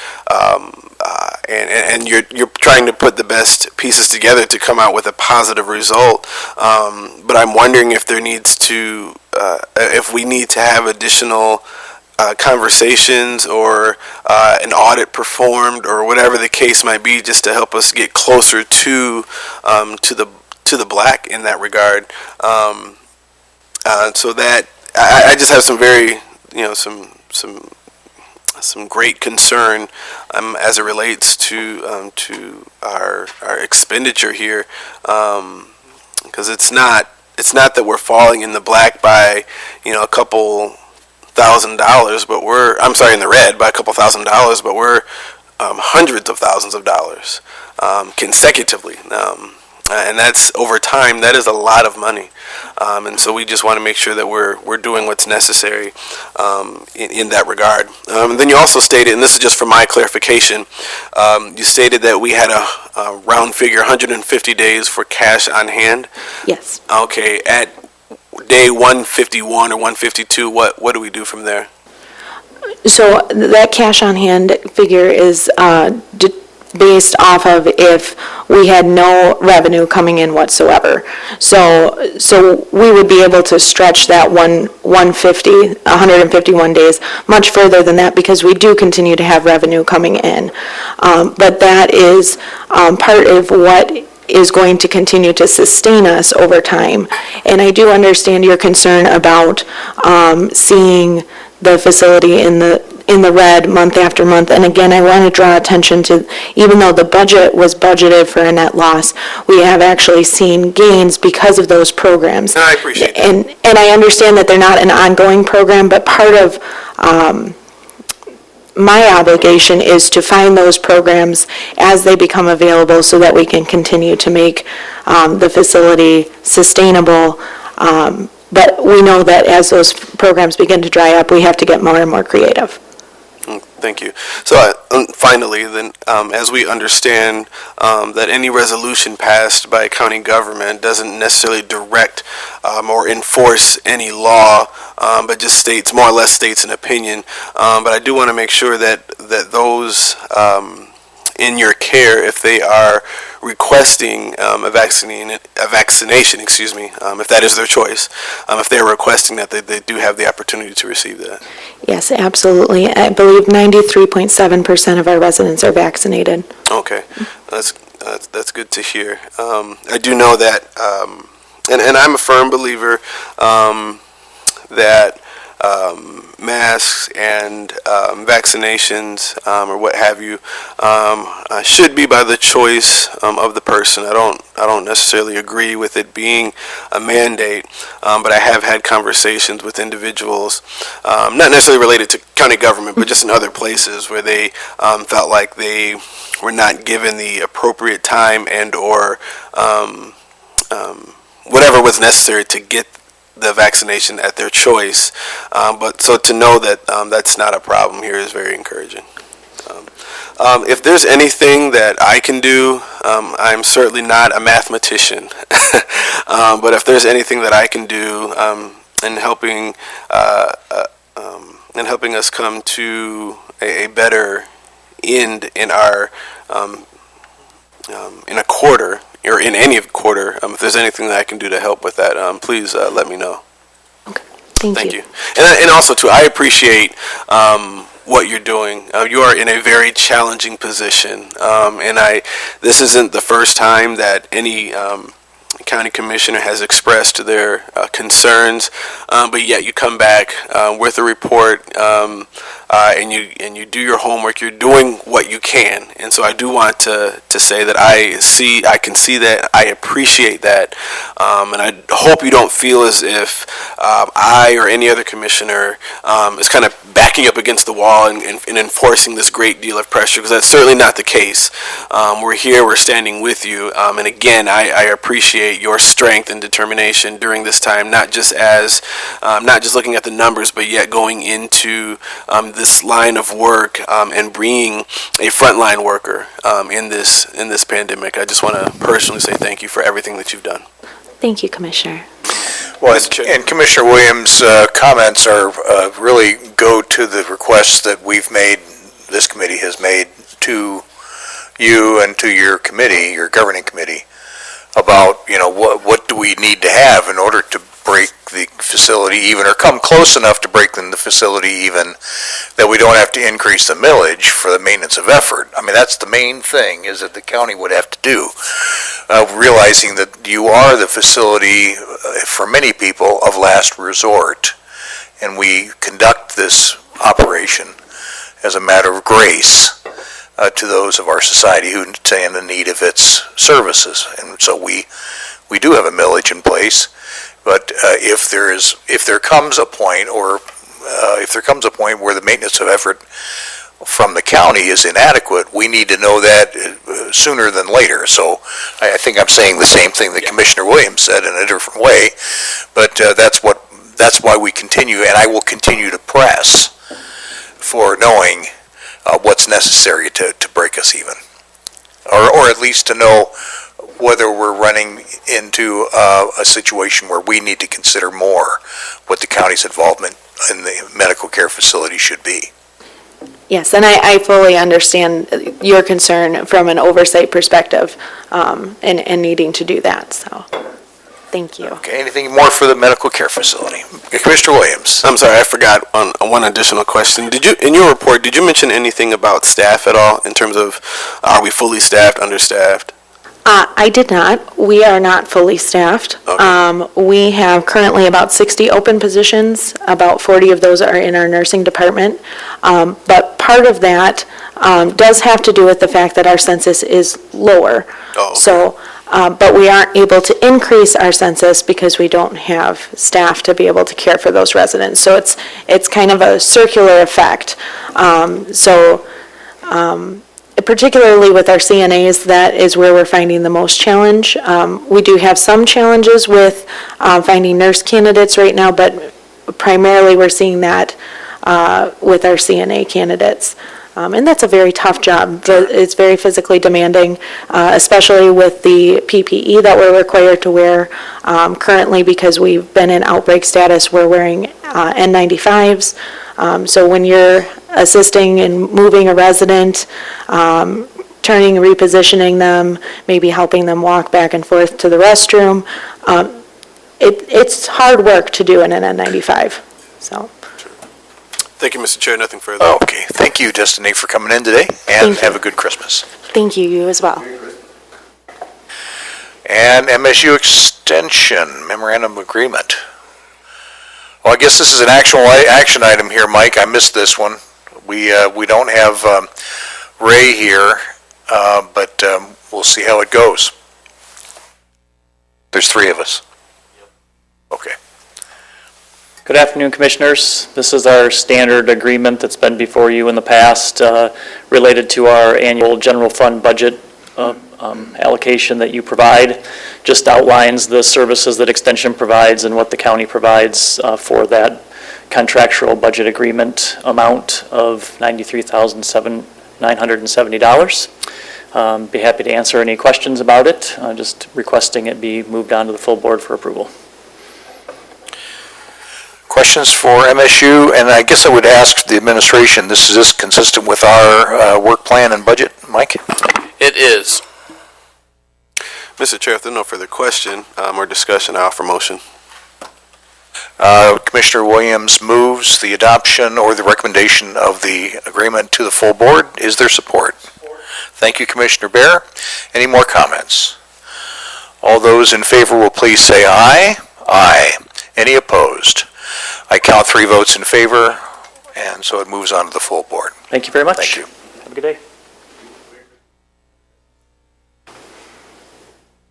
you're trying to put the best pieces together to come out with a positive result. But I'm wondering if there needs to, if we need to have additional conversations or an audit performed or whatever the case might be, just to help us get closer to the black in that regard. So that I just have some very, some great concern as it relates to our expenditure here, because it's not that we're falling in the black by a couple $1,000, but in the red by a couple $1,000, but we're hundreds of thousands of dollars consecutively. And that's over time. That is a lot of money, and so we just want to make sure that we're doing what's necessary in that regard. And then you also stated, and this is just for my clarification, you stated that we had a round figure 150 days for cash on hand. Yes. Okay, at day 151 or 152, what do we do from there? So that cash on hand figure is based off of if we had no revenue coming in whatsoever. So we would be able to stretch that 151 days much further than that, because we do continue to have revenue coming in. But that is part of what is going to continue to sustain us over time. And I do understand your concern about seeing the facility in the red month after month. And again, I want to draw attention to, even though the budget was budgeted for a net loss, we have actually seen gains because of those programs. And I appreciate that. And I understand that they're not an ongoing program, but part of my obligation is to find those programs as they become available so that we can continue to make the facility sustainable. But we know that as those programs begin to dry up, we have to get more and more creative. Thank you. So finally, then, as we understand that any resolution passed by a county government doesn't necessarily direct or enforce any law, but just states, more or less states an opinion. But I do want to make sure that those in your care, if they are requesting a vaccination, if that is their choice, if they're requesting that, they do have the opportunity to receive that. Yes, absolutely. I believe 93.7% of our residents are vaccinated. Okay, that's good to hear. I do know that, and I'm a firm believer that masks and vaccinations or what have you should be by the choice of the person. I don't necessarily agree with it being a mandate, but I have had conversations with individuals, not necessarily related to county government, but just in other places where they felt like they were not given the appropriate time and or whatever was necessary to get the vaccination at their choice. But so to know that that's not a problem here is very encouraging. If there's anything that I can do, I'm certainly not a mathematician, but if there's anything that I can do in helping us come to a better end in our in a quarter, or in any quarter, if there's anything that I can do to help with that, please let me know. Thank you. And also, too, I appreciate what you're doing. You are in a very challenging position, and this isn't the first time that any county commissioner has expressed their concerns, but yet you come back with a report and you do your homework. You're doing what you can, and so I do want to say that I can see that, I appreciate that, and I hope you don't feel as if I or any other commissioner is kind of backing up against the wall and enforcing this great deal of pressure, because that's certainly not the case. We're here, we're standing with you, and again, I appreciate your strength and determination during this time, not just looking at the numbers, but yet going into this line of work and being a frontline worker in this pandemic. I just want to personally say thank you for everything that you've done. Thank you, Commissioner. Well, and Commissioner Williams' comments are really go to the requests that we've made, this committee has made to you and to your committee, your governing committee, about, what do we need to have in order to break the facility even, or come close enough to breaking the facility even, that we don't have to increase the millage for the maintenance of effort. I mean, that's the main thing, is that the county would have to do. Realizing that you are the facility, for many people, of last resort, and we conduct this operation as a matter of grace to those of our society who stand in need of its services. And so we do have a millage in place, but if there comes a point where the maintenance of effort from the county is inadequate, we need to know that sooner than later. So I think I'm saying the same thing that Commissioner Williams said in a different way, but that's why we continue, and I will continue to press for knowing what's necessary to break us even, or at least to know whether we're running into a situation where we need to consider more what the county's involvement in the medical care facility should be. Yes, and I fully understand your concern from an oversight perspective, and needing to do that, so, thank you. Okay, anything more for the medical care facility? Commissioner Williams. I'm sorry, I forgot on one additional question. In your report, did you mention anything about staff at all, in terms of, are we fully staffed, understaffed? I did not. We are not fully staffed. Okay. We have currently about 60 open positions. About 40 of those are in our nursing department. But part of that does have to do with the fact that our census is lower. Oh, okay. So, but we aren't able to increase our census because we don't have staff to be able to care for those residents. So it's kind of a circular effect. Particularly with our CNAs, that is where we're finding the most challenge. We do have some challenges with finding nurse candidates right now, but primarily we're seeing that with our CNA candidates. And that's a very tough job. It's very physically demanding, especially with the PPE that we're required to wear. Currently, because we've been in outbreak status, we're wearing N95s. So when you're assisting in moving a resident, turning, repositioning them, maybe helping them walk back and forth to the restroom, it's hard work to do in an N95, so. Thank you, Mr. Chair. Nothing further. Okay, thank you, Destiny, for coming in today, and have a good Christmas. Thank you, you as well. And MSU Extension Memorandum Agreement. Well, I guess this is an actual action item here, Mike. I missed this one. We don't have Ray here, but we'll see how it goes. There's three of us. Okay. Good afternoon, Commissioners. This is our standard agreement that's been before you in the past related to our annual general fund budget allocation that you provide. Just outlines the services that Extension provides and what the county provides for that contractual budget agreement amount of $93,970. Be happy to answer any questions about it, just requesting it be moved on to the full board for approval. Questions for MSU? And I guess I would ask the administration, is this consistent with our work plan and budget, Mike? It is. Mr. Chair, if there's no further question or discussion, I offer motion. Commissioner Williams moves the adoption or the recommendation of the agreement to the full board. Is there support? Thank you, Commissioner Bear. Any more comments? All those in favor will please say aye. Aye. Any opposed? I count 3 votes in favor, and so it moves on to the full board. Thank you very much. Thank you. Have a good day.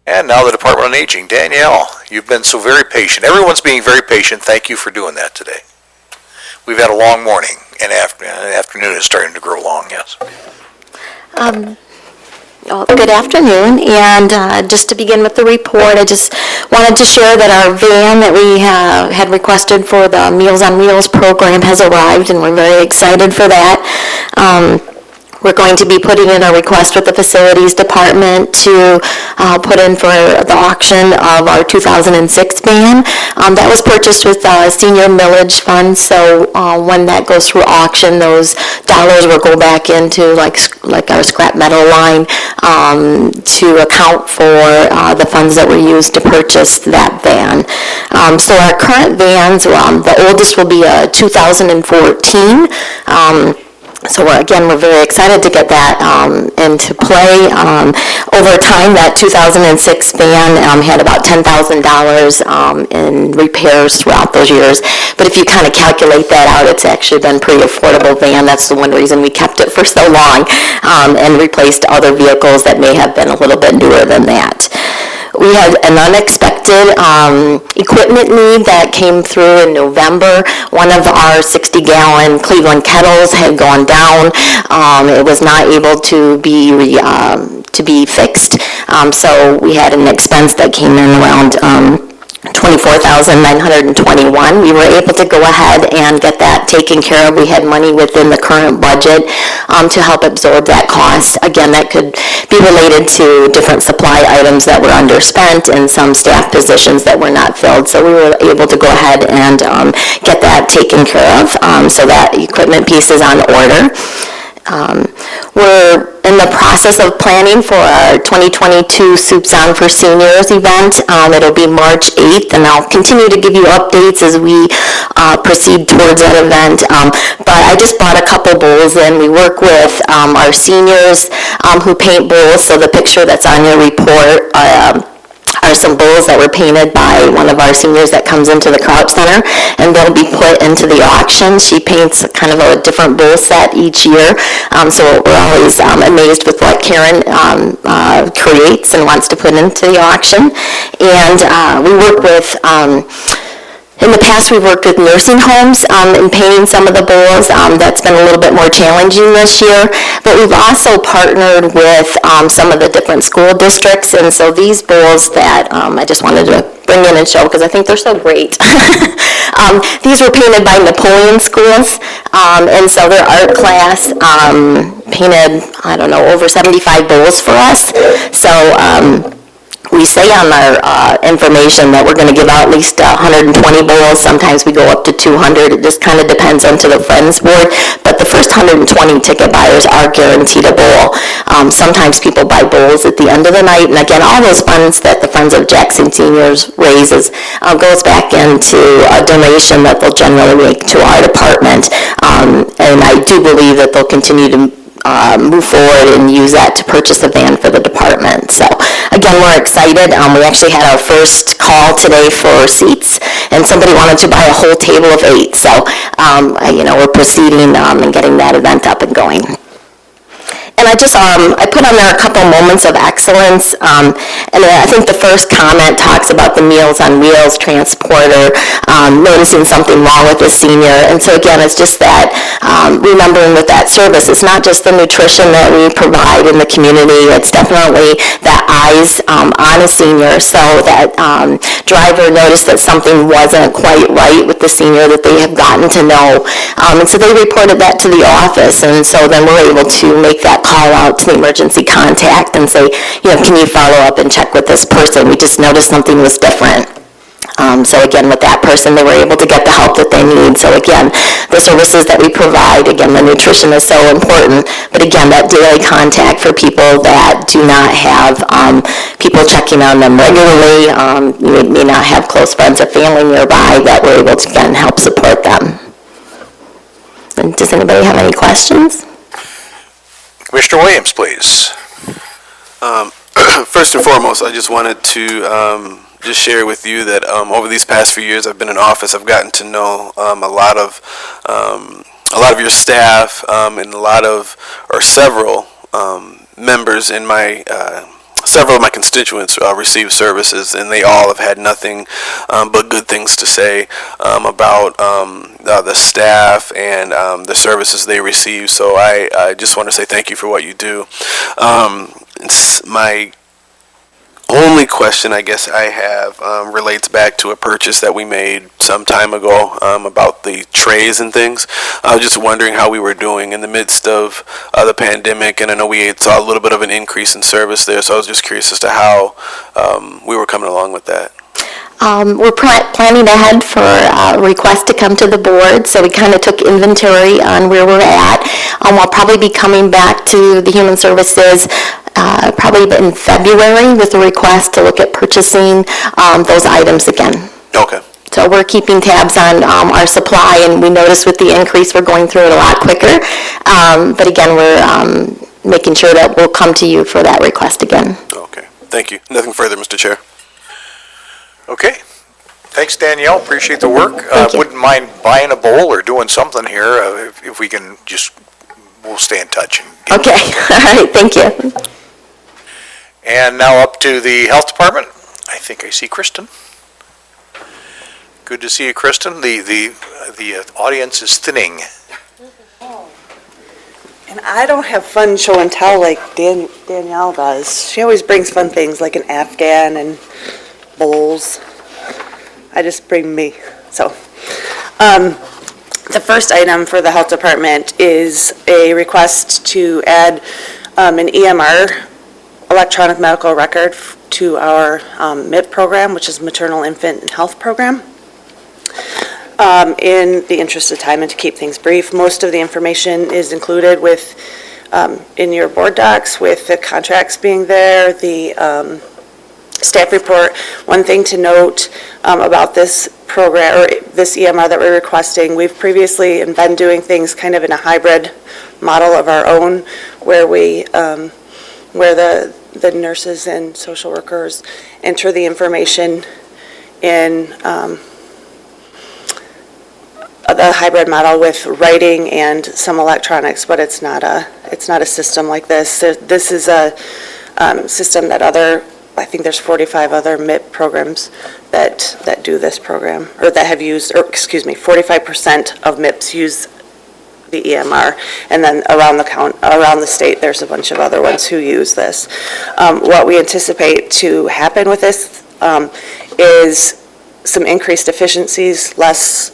And now the Department on Aging. Danielle, you've been so very patient. Everyone's being very patient. Thank you for doing that today. We've had a long morning, and afternoon is starting to grow long, yes. Good afternoon, and just to begin with the report, I just wanted to share that our van that we had requested for the Meals on Wheels program has arrived, and we're very excited for that. We're going to be putting in a request with the Facilities Department to put in for the auction of our 2006 van. That was purchased with senior millage funds, so when that goes through auction, those dollars will go back into like our scrap metal line to account for the funds that were used to purchase that van. So our current vans, the oldest will be a 2014. So again, we're very excited to get that into play. Over time, that 2006 van had about $10,000 in repairs throughout those years. But if you kind of calculate that out, it's actually been a pretty affordable van. That's the one reason we kept it for so long and replaced other vehicles that may have been a little bit newer than that. We had an unexpected equipment need that came through in November. One of our 60-gallon Cleveland kettles had gone down. It was not able to be fixed. So we had an expense that came in around $24,921. We were able to go ahead and get that taken care of. We had money within the current budget to help absorb that cost. Again, that could be related to different supply items that were underspent and some staff positions that were not filled. So we were able to go ahead and get that taken care of. So that equipment piece is on order. We're in the process of planning for our 2022 Soups On for Seniors event. It'll be March 8th, and I'll continue to give you updates as we proceed towards that event. But I just bought a couple bowls, and we work with our seniors who paint bowls. So the picture that's on your report are some bowls that were painted by one of our seniors that comes into the co-op center, and they'll be put into the auction. She paints kind of a different bowl set each year, so we're always amazed with what Karen creates and wants to put into the auction. And we work with in the past, we've worked with nursing homes in painting some of the bowls. That's been a little bit more challenging this year. But we've also partnered with some of the different school districts. And so these bowls that I just wanted to bring in and show because I think they're so great. These were painted by Napoleon schools. And so their art class painted, I don't know, over 75 bowls for us. So we say on our information that we're going to give out at least 120 bowls. Sometimes we go up to 200. It just kind of depends on to the Friends Board. But the first 120 ticket buyers are guaranteed a bowl. Sometimes people buy bowls at the end of the night. And again, all those funds that the Friends of Jackson Seniors raises goes back into a donation that they'll generally make to our department. And I do believe that they'll continue to move forward and use that to purchase a van for the department. So again, we're excited. We actually had our first call today for seats, and somebody wanted to buy a whole table of 8. So, we're proceeding and getting that event up and going. And I put on there a couple moments of excellence, and I think the first comment talks about the Meals on Wheels transporter, noticing something wrong with the senior. And so again, it's just that, remembering with that service, it's not just the nutrition that we provide in the community, it's definitely that eyes on a senior, so that driver noticed that something wasn't quite right with the senior that they have gotten to know. And so they reported that to the office, and so then we're able to make that call out to the emergency contact and say, can you follow up and check with this person? We just noticed something was different. So again, with that person, they were able to get the help that they need. So again, the services that we provide, again, the nutrition is so important, but again, that daily contact for people that do not have people checking on them regularly, may not have close friends or family nearby, that we're able to again help support them. And does anybody have any questions? Commissioner Williams, please. First and foremost, I just wanted to just share with you that over these past few years I've been in office, I've gotten to know a lot of your staff and several members in my several of my constituents receive services, and they all have had nothing but good things to say about the staff and the services they receive. So I just want to say thank you for what you do. My only question I guess I have relates back to a purchase that we made some time ago about the trays and things. I was just wondering how we were doing in the midst of the pandemic, and I know we saw a little bit of an increase in service there, so I was just curious as to how we were coming along with that. We're planning ahead for a request to come to the board, so we kind of took inventory on where we're at. We'll probably be coming back to the Human Services probably in February with a request to look at purchasing those items again. Okay. So we're keeping tabs on our supply, and we notice with the increase we're going through it a lot quicker. But again, we're making sure that we'll come to you for that request again. Okay. Thank you. Nothing further, Mr. Chair. Okay. Thanks, Danielle. Appreciate the work. Thank you. Wouldn't mind buying a bowl or doing something here if we can we'll stay in touch. Okay. All right. Thank you. And now up to the Health Department. I think I see Kristen. Good to see you, Kristen. The audience is thinning. And I don't have fun show and tell like Danielle does. She always brings fun things like an Afghan and bowls. I just bring me. So, the first item for the Health Department is a request to add an EMR, electronic medical record, to our Mitt program, which is Maternal Infant and Health Program. In the interest of time and to keep things brief, most of the information is included with in your board docs, with the contracts being there, the staff report. One thing to note about this program, or this EMR that we're requesting, we've previously been doing things kind of in a hybrid model of our own, where we, where the nurses and social workers enter the information in the hybrid model with writing and some electronics, but it's not a system like this. This is a system that I think there's 45 other Mitt programs that do this program, or that have used, or excuse me, 45% of MIPs use the EMR, and then around the state, there's a bunch of other ones who use this. What we anticipate to happen with this is some increased efficiencies, less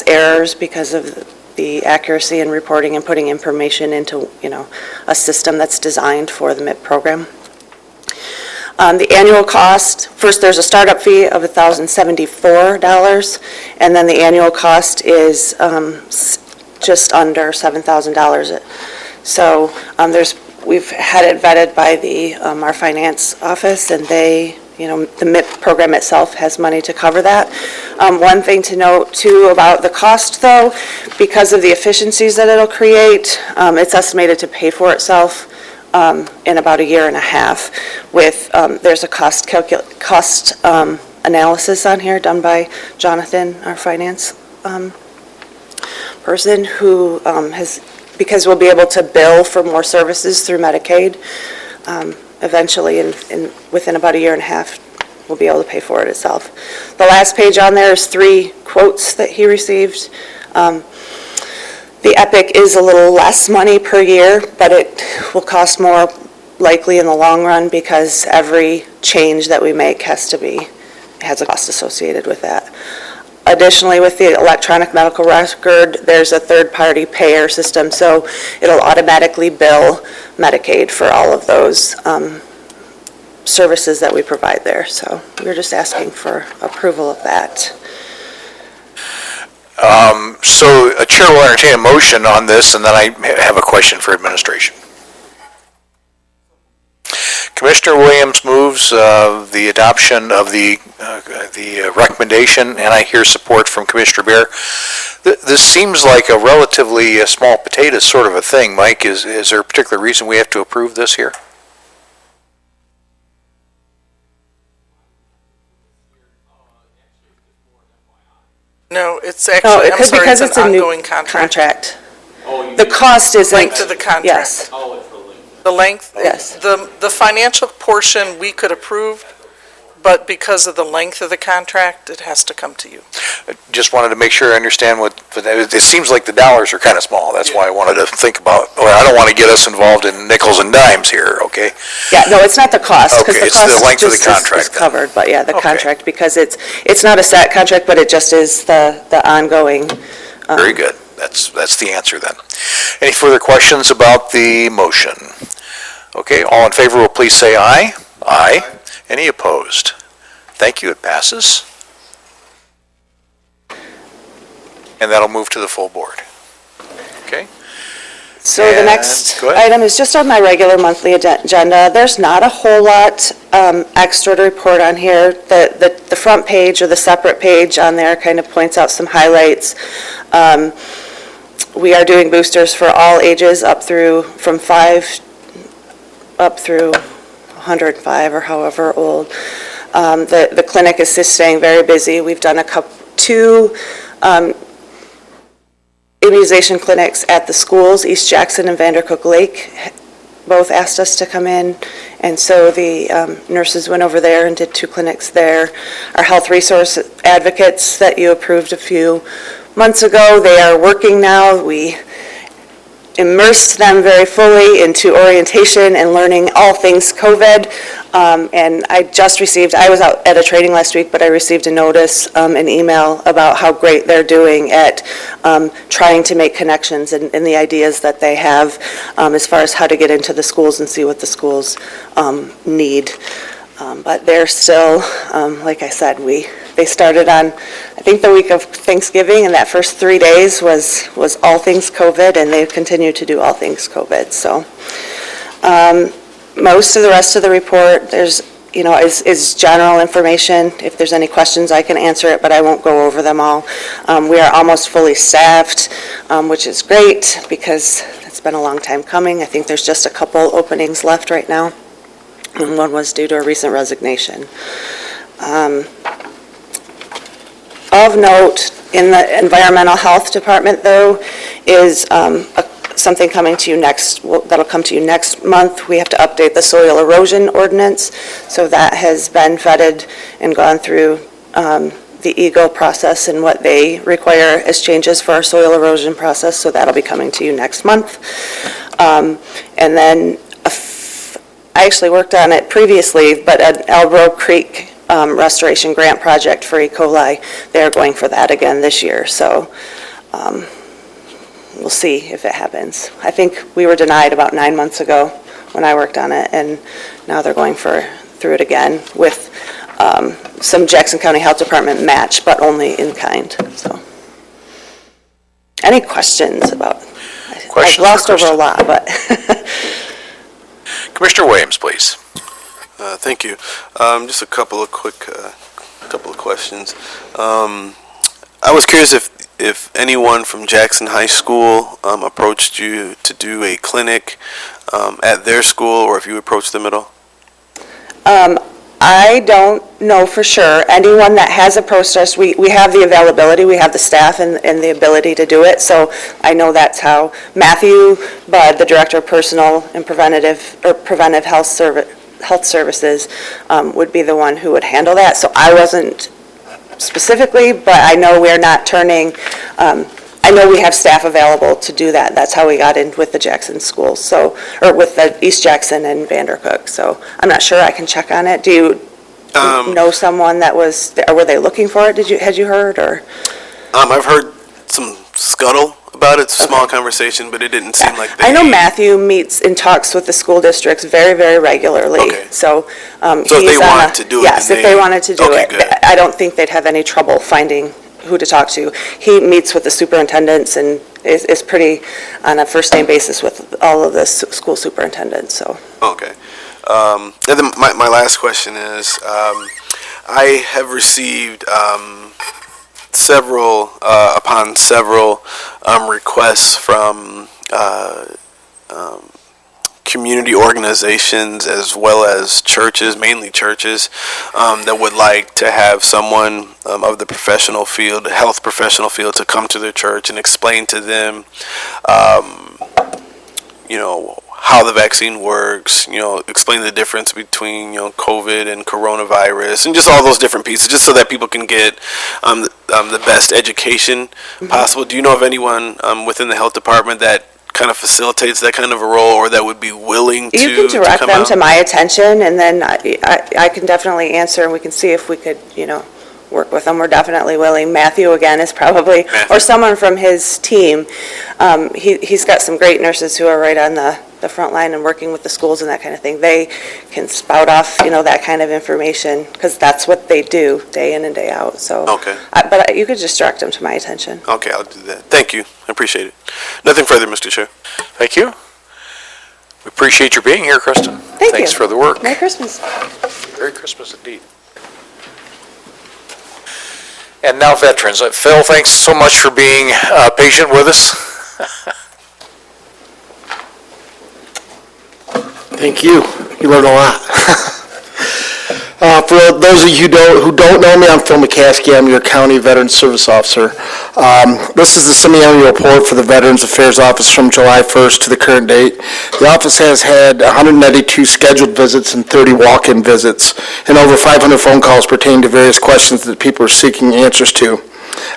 errors because of the accuracy in reporting and putting information into, a system that's designed for the MIP program. The annual cost, first there's a startup fee of $1,074, and then the annual cost is just under $7,000. So we've had it vetted by our finance office, and they, the MIP program itself has money to cover that. One thing to note too about the cost though, because of the efficiencies that it'll create, it's estimated to pay for itself in about a year and a half with, there's a cost analysis on here done by Jonathan, our finance person, who because we'll be able to bill for more services through Medicaid, eventually, within about a year and a half, we'll be able to pay for it itself. The last page on there is 3 quotes that he received. The Epic is a little less money per year, but it will cost more likely in the long run because every change that we make has a cost associated with that. Additionally, with the electronic medical record, there's a third-party payer system, so it'll automatically bill Medicaid for all of those services that we provide there. So we're just asking for approval of that. So a chair will entertain a motion on this, and then I have a question for administration. Commissioner Williams moves the adoption of the recommendation, and I hear support from Commissioner Bear. This seems like a relatively small potatoes sort of a thing. Mike, is there a particular reason we have to approve this here? No, it's actually, I'm sorry, because it's an ongoing contract. The cost isn't. Length of the contract. Yes. The length? Yes. The financial portion we could approve, but because of the length of the contract, it has to come to you. Just wanted to make sure I understand it seems like the dollars are kind of small. That's why I wanted to think about, or I don't want to get us involved in nickels and dimes here, okay? Yeah, no, it's not the cost. Okay, it's the length of the contract Is covered, but yeah, the contract, because it's not a set contract, but it just is the ongoing. Very good. That's the answer then. Any further questions about the motion? Okay, all in favor will please say aye. Aye. Any opposed? Thank you, it passes. And that'll move to the full board. Okay? So the And next go ahead. item is just on my regular monthly agenda. There's not a whole lot extra to report on here. The front page or the separate page on there kind of points out some highlights. We are doing boosters for all ages from 5 up through 105 or however old. The clinic is just staying very busy. We've done 2 immunization clinics at the schools. East Jackson and Vandercook Lake both asked us to come in, and so the nurses went over there and did 2 clinics there. Our health resource advocates that you approved a few months ago, they are working now. We immersed them very fully into orientation and learning all things COVID. And I was out at a training last week, but I received a notice, an email about how great they're doing at trying to make connections and the ideas that they have as far as how to get into the schools and see what the schools need. But they're still, like I said, they started on, I think, the week of Thanksgiving, and that first 3 days was all things COVID, and they've continued to do all things COVID. So most of the rest of the report, is general information. If there's any questions, I can answer it, but I won't go over them all. We are almost fully staffed, which is great because it's been a long time coming. I think there's just a couple openings left right now. And one was due to a recent resignation. Of note, in the environmental health department, though, is something coming to you that'll come to you next month. We have to update the soil erosion ordinance, so that has been vetted and gone through the EGO process and what they require as changes for our soil erosion process, so that'll be coming to you next month. And then I actually worked on it previously, but an Elbro Creek restoration grant project for E. coli, they're going for that again this year. So we'll see if it happens. I think we were denied about 9 months ago when I worked on it, and now they're going through it again with some Jackson County Health Department match, but only in kind. So, any questions about? I've glossed over a lot, but. Commissioner Williams, please. Thank you. Just a couple of quick questions. I was curious if if anyone from Jackson High School approached you to do a clinic at their school, or if you approached them at all? I don't know for sure. Anyone that has approached us, we have the availability, we have the staff and the ability to do it, so I know that's how. Matthew Budd, the Director of Personal and Preventive Health Services, would be the one who would handle that. So I wasn't specifically, but I know we're not turning, I know we have staff available to do that. That's how we got in with the Jackson schools, so, or with the East Jackson and Vandercook. So I'm not sure, I can check on it. Do you know someone that was, or were they looking for it? Had you heard, or? I've heard some scuttle about it. It's a small conversation, but it didn't seem like they... I know Matthew meets and talks with the school districts very, very regularly. Okay. So if they wanted to do it, yes, if they wanted to do Okay, it, good. I don't think they'd have any trouble finding who to talk to. He meets with the superintendents and is pretty on a first-name basis with all of the school superintendents, so. Okay. And then my last question is, I have received several requests from community organizations as well as churches, mainly churches, that would like to have someone of the professional field, health professional field, to come to their church and explain to them, how the vaccine works, explain the difference between, COVID and coronavirus, and just all those different pieces, just so that people can get the best education possible. Do you know of anyone within the health department that kind of facilitates that kind of a role, or that would be willing to You can direct come them out? to my attention, and then I can definitely answer, and we can see if we could, work with them. We're definitely willing. Matthew, again, is probably, or someone from his team. He's got some great nurses who are right on the front line and working with the schools and that kind of thing. They can spout off, that kind of information, because that's what they do day in and day out, so. Okay. But you could just direct them to my attention. Okay, I'll do that. Thank you. I appreciate it. Nothing further, Mr. Chair. Thank you. We appreciate your being here, Kristen. Thank you. Thanks for the work. Merry Christmas. Merry Christmas indeed. And now veterans. Phil, thanks so much for being patient with us. Thank you. You learned a lot. For those of you who don't know me, I'm Phil McCaskey. I'm your County Veteran Service Officer. This is the semi-annual report for the Veterans Affairs Office from July 1st to the current date. The office has had 192 scheduled visits and 30 walk-in visits, and over 500 phone calls pertaining to various questions that people are seeking answers to.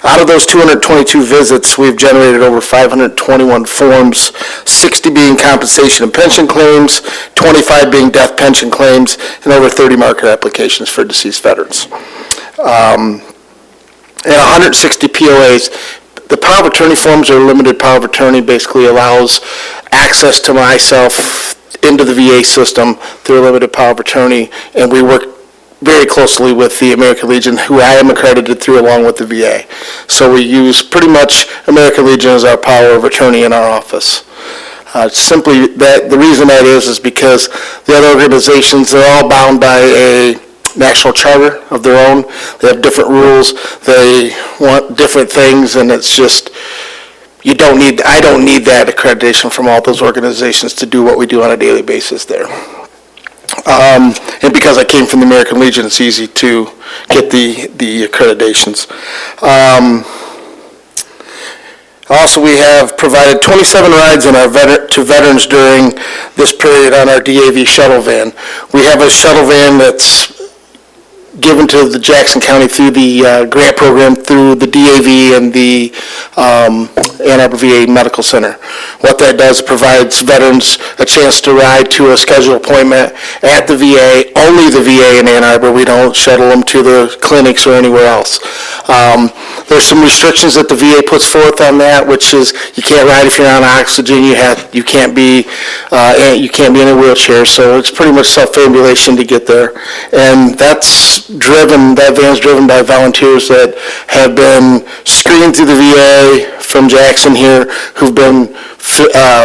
Out of those 222 visits, we've generated over 521 forms, 60 being compensation and pension claims, 25 being death pension claims, and over 30 market applications for deceased veterans. And 160 POAs. The power of attorney forms are limited power of attorney, basically allows access to myself into the VA system through a limited power of attorney, and we work very closely with the American Legion, who I am accredited through along with the VA. So we use pretty much American Legion as our power of attorney in our office. Simply that, the reason that is because the other organizations, they're all bound by a national charter of their own. They have different rules, they want different things, and it's just, I don't need that accreditation from all those organizations to do what we do on a daily basis there. And because I came from the American Legion, it's easy to get the accreditations. Also, we have provided 27 rides to veterans during this period on our DAV shuttle van. We have a shuttle van that's given to the Jackson County through the grant program through the DAV and the Ann Arbor VA Medical Center. What that does, provides veterans a chance to ride to a scheduled appointment at the VA, only the VA in Ann Arbor. We don't shuttle them to the clinics or anywhere else. There's some restrictions that the VA puts forth on that, which is you can't ride if you're on oxygen, you can't be in a wheelchair, so it's pretty much self-ambulation to get there. And that van's driven by volunteers that have been screened through the VA from Jackson here, who've been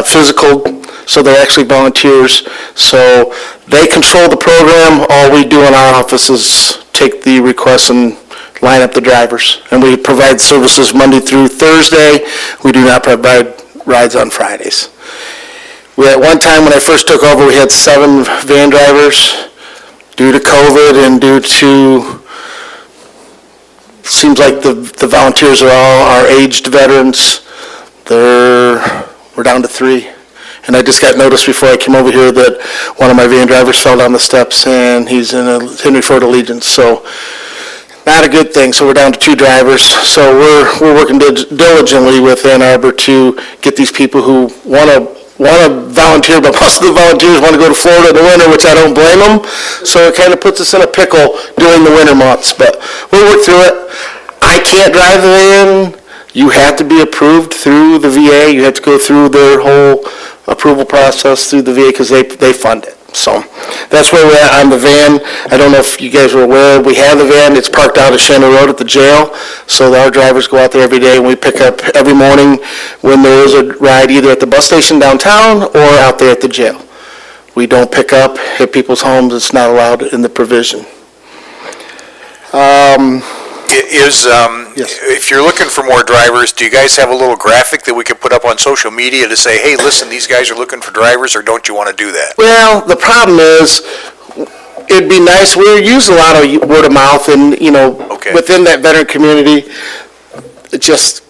physical, so they're actually volunteers. So they control the program. All we do in our office is take the requests and line up the drivers. And we provide services Monday through Thursday. We do not provide rides on Fridays. At one time, when I first took over, we had 7 van drivers. Due to COVID and due to, seems like the volunteers are all our aged veterans. We're down to 3. And I just got notice before I came over here that one of my van drivers fell down the steps and he's in a Henry Ford Allegiance. So not a good thing. So we're down to 2 drivers. So we're working diligently with Ann Arbor to get these people who want to volunteer, but most of the volunteers want to go to Florida in the winter, which I don't blame them. So it kind of puts us in a pickle during the winter months, but we'll work through it. I can't drive the van. You have to be approved through the VA. You have to go through their whole approval process through the VA because they fund it. So that's where we're at on the van. I don't know if you guys are aware, we have the van. It's parked out at Shannon Road at the jail. So our drivers go out there every day and we pick up every morning when there is a ride either at the bus station downtown or out there at the jail. We don't pick up at people's homes. It's not allowed in the provision. If you're looking for more drivers, do you guys have a little graphic that we could put up on social media to say, hey, listen, these guys are looking for drivers, or don't you want to do that? Well, the problem is, it'd be nice, we use a lot of word of mouth and, within that veteran community, just,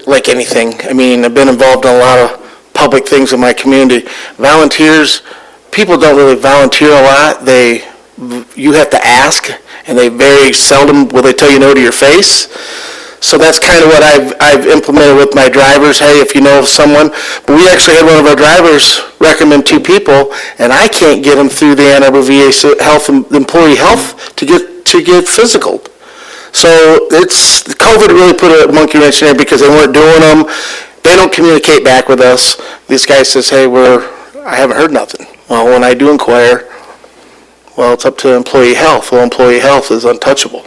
like anything. I mean, I've been involved in a lot of public things in my community. Volunteers, people don't really volunteer a lot. You have to ask, and they very seldom will they tell you no to your face. So that's kind of what I've implemented with my drivers. Hey, if you know of someone, but we actually had one of our drivers recommend 2 people, and I can't get them through the Ann Arbor VA employee health to get physical. So COVID really put a monkey wrench in there because they weren't doing them. They don't communicate back with us. This guy says, hey, I haven't heard nothing. Well, when I do inquire, well, it's up to employee health. Well, employee health is untouchable.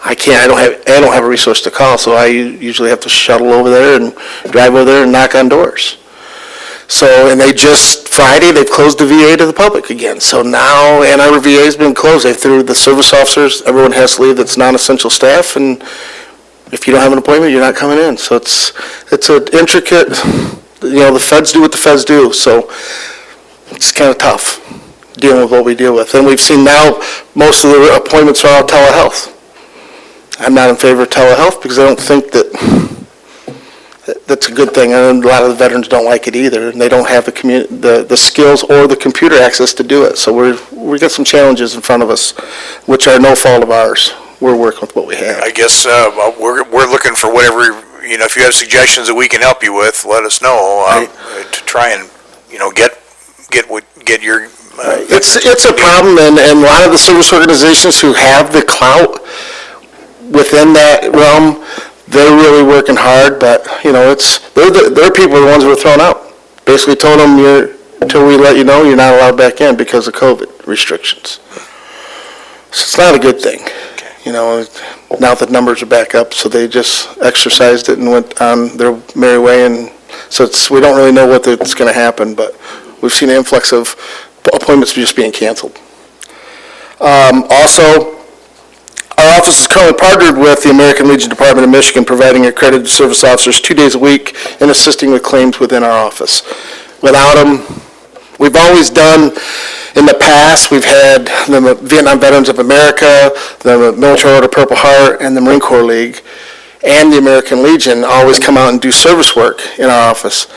I don't have a resource to call, so I usually have to shuttle over there and drive over there and knock on doors. So, and Friday, they've closed the VA to the public again. So now Ann Arbor VA has been closed. They threw the service officers, everyone has to leave that's non-essential staff, and if you don't have an appointment, you're not coming in. So it's an intricate, the feds do what the feds do, so it's kind of tough dealing with what we deal with. And we've seen now most of the appointments are all telehealth. I'm not in favor of telehealth because I don't think that's a good thing. And a lot of the veterans don't like it either, and they don't have the skills or the computer access to do it. So we got some challenges in front of us, which are no fault of ours. We're working with what we have. I guess we're looking for whatever, if you have suggestions that we can help you with, let us know to try and, get your... It's a problem, and a lot of the service organizations who have the clout within that realm, they're really working hard, but, their people are the ones who were thrown out. Basically told them, until we let you know, you're not allowed back in because of COVID restrictions. So it's not a good thing. Now the numbers are back up, so they just exercised it and went on their merry way, and so we don't really know what's going to happen, but we've seen an influx of appointments just being canceled. Also, our office is currently partnered with the American Legion Department of Michigan, providing accredited service officers 2 days a week and assisting with claims within our office. Without them, we've always done, in the past, we've had the Vietnam Veterans of America, the Military Order Purple Heart, and the Marine Corps League, and the American Legion always come out and do service work in our office.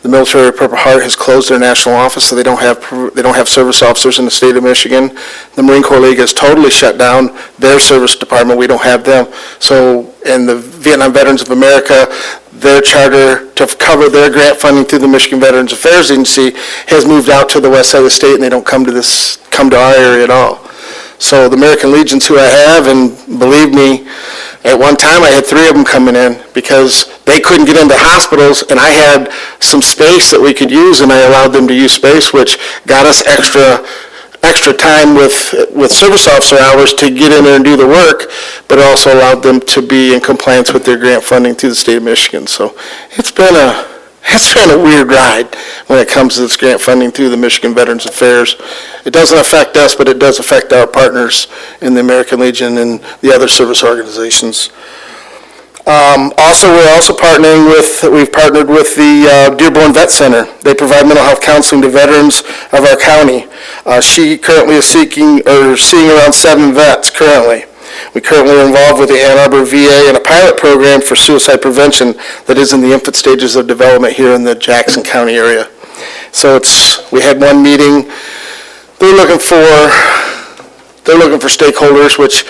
The Military Purple Heart has closed their national office, so they don't have service officers in the state of Michigan. The Marine Corps League has totally shut down their service department. We don't have them. So, and the Vietnam Veterans of America, their charter to cover their grant funding through the Michigan Veterans Affairs Agency has moved out to the west side of the state, and they don't come to our area at all. So the American Legions who I have, and believe me, at one time I had 3 of them coming in because they couldn't get into hospitals, and I had some space that we could use, and I allowed them to use space, which got us extra time with service officer hours to get in there and do the work, but it also allowed them to be in compliance with their grant funding through the state of Michigan. So it's been a It's been a weird ride when it comes to this grant funding through the Michigan Veterans Affairs. It doesn't affect us, but it does affect our partners in the American Legion and the other service organizations. We're also we've partnered with the Dearborn Vet Center. They provide mental health counseling to veterans of our county. She currently is seeing around 7 vets currently. We currently are involved with the Ann Arbor VA in a pilot program for suicide prevention that is in the infant stages of development here in the Jackson County area. So we had one meeting. They're looking for stakeholders, which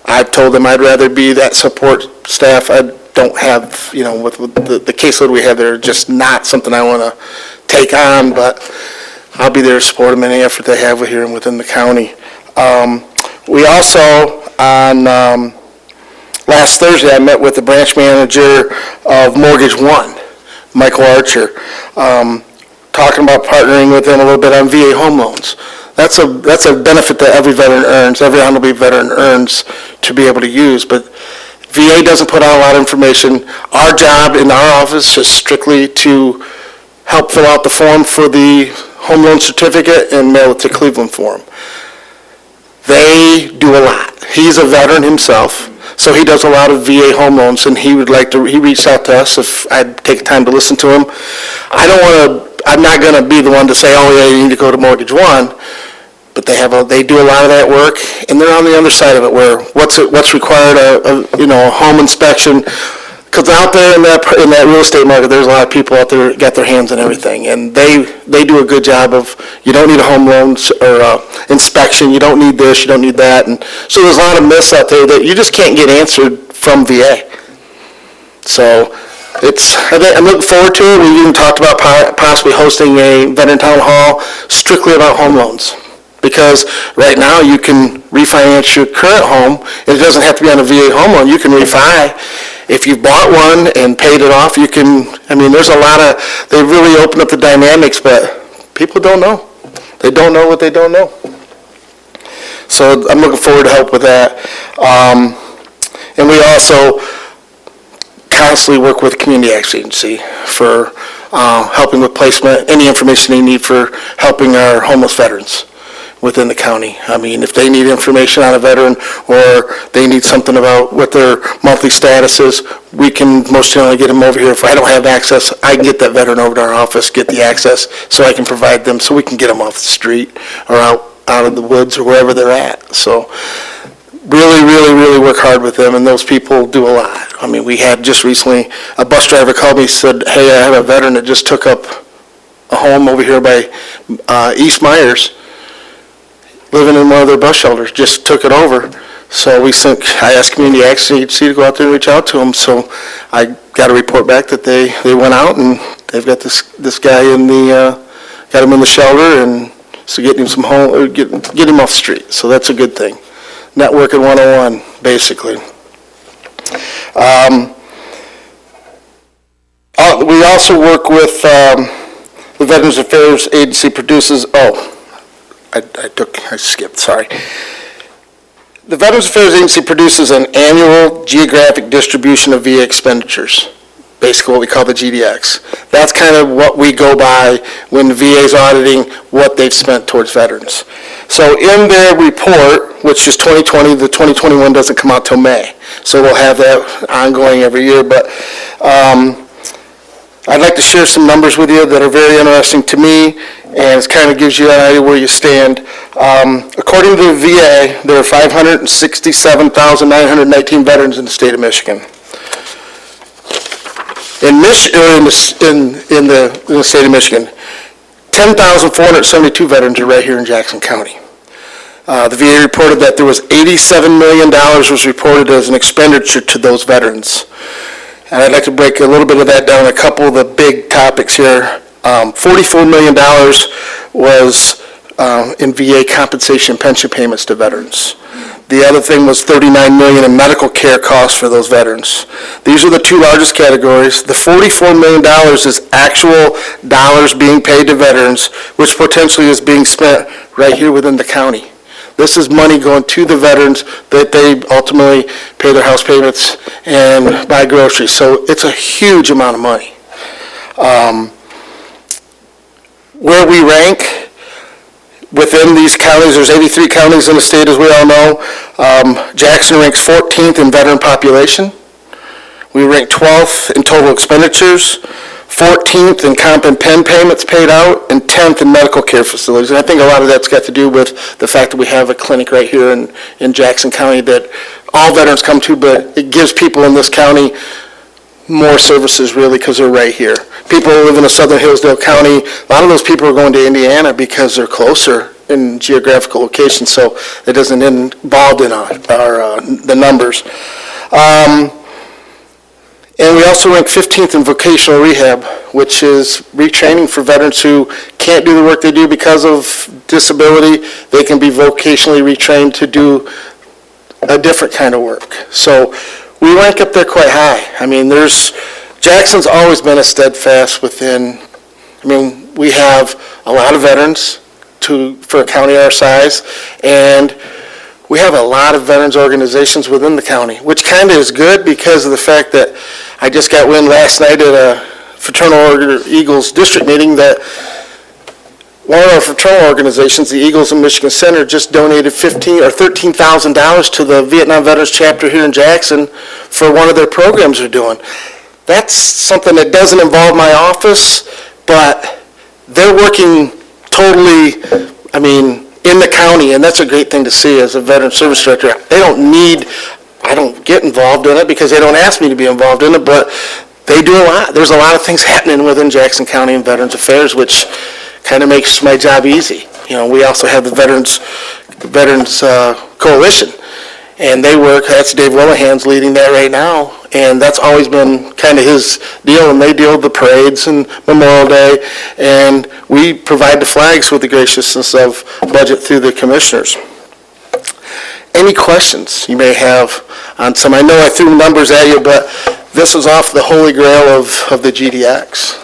I've told them I'd rather be that support staff. I don't have, with the caseload we have there, just not something I want to take on, but I'll be there to support them in any effort they have here and within the county. We also, on last Thursday, I met with the branch manager of Mortgage One, Michael Archer, talking about partnering with them a little bit on VA home loans. That's a benefit that every veteran earns, every honorable veteran earns to be able to use, but VA doesn't put out a lot of information. Our job in our office is strictly to help fill out the form for the home loan certificate and mail it to Cleveland for them. They do a lot. He's a veteran himself, so he does a lot of VA home loans, and he reached out to us if I'd take time to listen to him. I'm not going to be the one to say, oh yeah, you need to go to Mortgage One, but they do a lot of that work, and they're on the other side of it where what's required, a home inspection, because out there in that real estate market, there's a lot of people out there got their hands on everything, and they do a good job of, you don't need a home loan or inspection, you don't need this, you don't need that, and so there's a lot of myths out there that you just can't get answered from VA. So I'm looking forward to it. We even talked about possibly hosting a veteran town hall strictly about home loans. Because right now you can refinance your current home, and it doesn't have to be on a VA home loan. You can refi. If you've bought one and paid it off, there's a lot of, they really open up the dynamics, but people don't know. They don't know what they don't know. So I'm looking forward to help with that. And we also constantly work with the Community Action Agency for helping with placement, any information they need for helping our homeless veterans within the county. If they need information on a veteran or they need something about what their monthly status is, we can most generally get them over here. If I don't have access, I can get that veteran over to our office, get the access so I can provide them, so we can get them off the street or out of the woods or wherever they're at. So really, really, really work hard with them, and those people do a lot. We had just recently, a bus driver called me and said, hey, I have a veteran that just took up a home over here by East Myers, living in one of their bus shelters, just took it over. So I asked Community Action Agency to go out there and reach out to them. So I got a report back that they went out and they've got this guy got him in the shelter, and so getting him some home, or get him off the street. So that's a good thing. Networking 101, basically. We also work with the Veterans Affairs Agency produces, I skipped, sorry. The Veterans Affairs Agency produces an annual geographic distribution of VA expenditures, basically what we call the GDX. That's kind of what we go by when the VA is auditing what they've spent towards veterans. So in their report, which is 2020, the 2021 doesn't come out till May. So we'll have that ongoing every year. But I'd like to share some numbers with you that are very interesting to me, and it kind of gives you an idea where you stand. According to the VA, there are 567,919 veterans in the state of Michigan. In the state of Michigan, 10,472 veterans are right here in Jackson County. The VA reported that there was $87 million was reported as an expenditure to those veterans. And I'd like to break a little bit of that down, a couple of the big topics here. $44 million was in VA compensation pension payments to veterans. The other thing was $39 million in medical care costs for those veterans. These are the two largest categories. The $44 million is actual dollars being paid to veterans, which potentially is being spent right here within the county. This is money going to the veterans that they ultimately pay their house payments and buy groceries. So it's a huge amount of money. Where we rank within these counties, there's 83 counties in the state, as we all know. Jackson ranks 14th in veteran population. We rank 12th in total expenditures, 14th in comp and pen payments paid out, and 10th in medical care facilities. And I think a lot of that's got to do with the fact that we have a clinic right here in Jackson County that all veterans come to, but it gives people in this county more services, really, because they're right here. People who live in the southern Hillsdale County, a lot of those people are going to Indiana because they're closer in geographical location, so it isn't involved in the numbers. And we also rank 15th in vocational rehab, which is retraining for veterans who can't do the work they do because of disability. They can be vocationally retrained to do a different kind of work. So we rank up there quite high. I mean, Jackson's always been a steadfast we have a lot of veterans for a county our size, and we have a lot of veterans organizations within the county, which kind of is good because of the fact that I just got wind last night at a Fraternal Order Eagles district meeting that one of our fraternal organizations, the Eagles in Michigan Center, just donated $15,000 or $13,000 to the Vietnam Veterans Chapter here in Jackson for one of their programs they're doing. That's something that doesn't involve my office, but they're working totally, in the county, and that's a great thing to see as a veteran service director. I don't get involved in it because they don't ask me to be involved in it, but they do a lot. There's a lot of things happening within Jackson County and Veterans Affairs, which kind of makes my job easy. We also have the Veterans Coalition, and that's Dave Willihan's leading that right now, and that's always been kind of his deal, and they deal with the parades and Memorial Day, and we provide the flags with the graciousness of budget through the commissioners. Any questions you may have on some? I know I threw numbers at you, but this is off the holy grail of the GDX.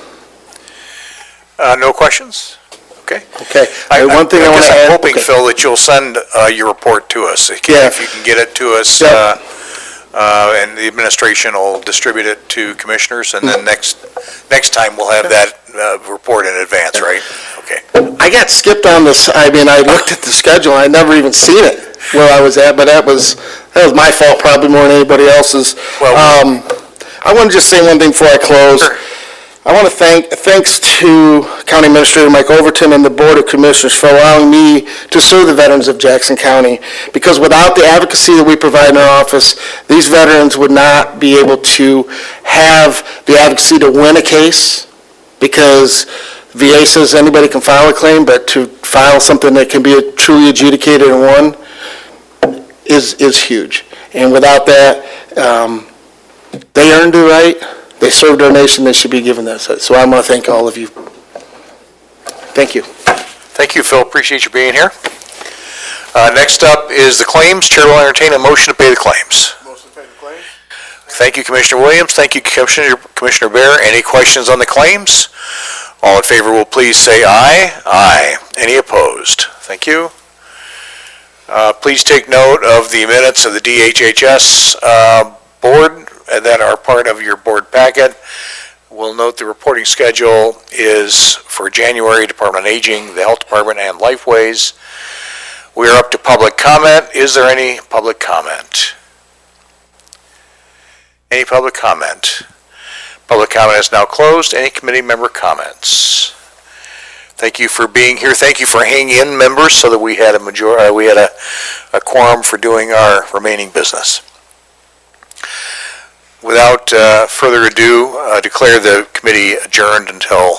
No questions? Okay. Okay. One thing I want to add. I'm hoping, Phil, that you'll send your report to us. If you can get it to us, and the administration will distribute it to commissioners, and then next time we'll have that report in advance, right? Okay. I got skipped on this. I looked at the schedule. I'd never even seen it where I was at, but that was my fault probably more than anybody else's. I want to just say one thing before I close. Sure. I want to thanks to County Administrator Mike Overton and the Board of Commissioners for allowing me to serve the veterans of Jackson County, because without the advocacy that we provide in our office, these veterans would not be able to have the advocacy to win a case, because VA says anybody can file a claim, but to file something that can be truly adjudicated and won is huge. And without that, they earned the right. They served our nation. They should be given that. So I want to thank all of you. Thank you. Thank you, Phil. Appreciate you being here. Next up is the claims. Chair will entertain a motion to pay the claims. Motion to pay the claims. Thank you, Commissioner Williams. Thank you, Commissioner Bear. Any questions on the claims? All in favor will please say aye. Aye. Any opposed? Thank you. Please take note of the minutes of the DHHS board that are part of your board packet. We'll note the reporting schedule is for January, Department on Aging, the Health Department, and Lifeways. We are up to public comment. Is there any public comment? Any public comment? Public comment is now closed. Any committee member comments? Thank you for being here. Thank you for hanging in, members, so that we had a quorum for doing our remaining business. Without further ado, declare the committee adjourned until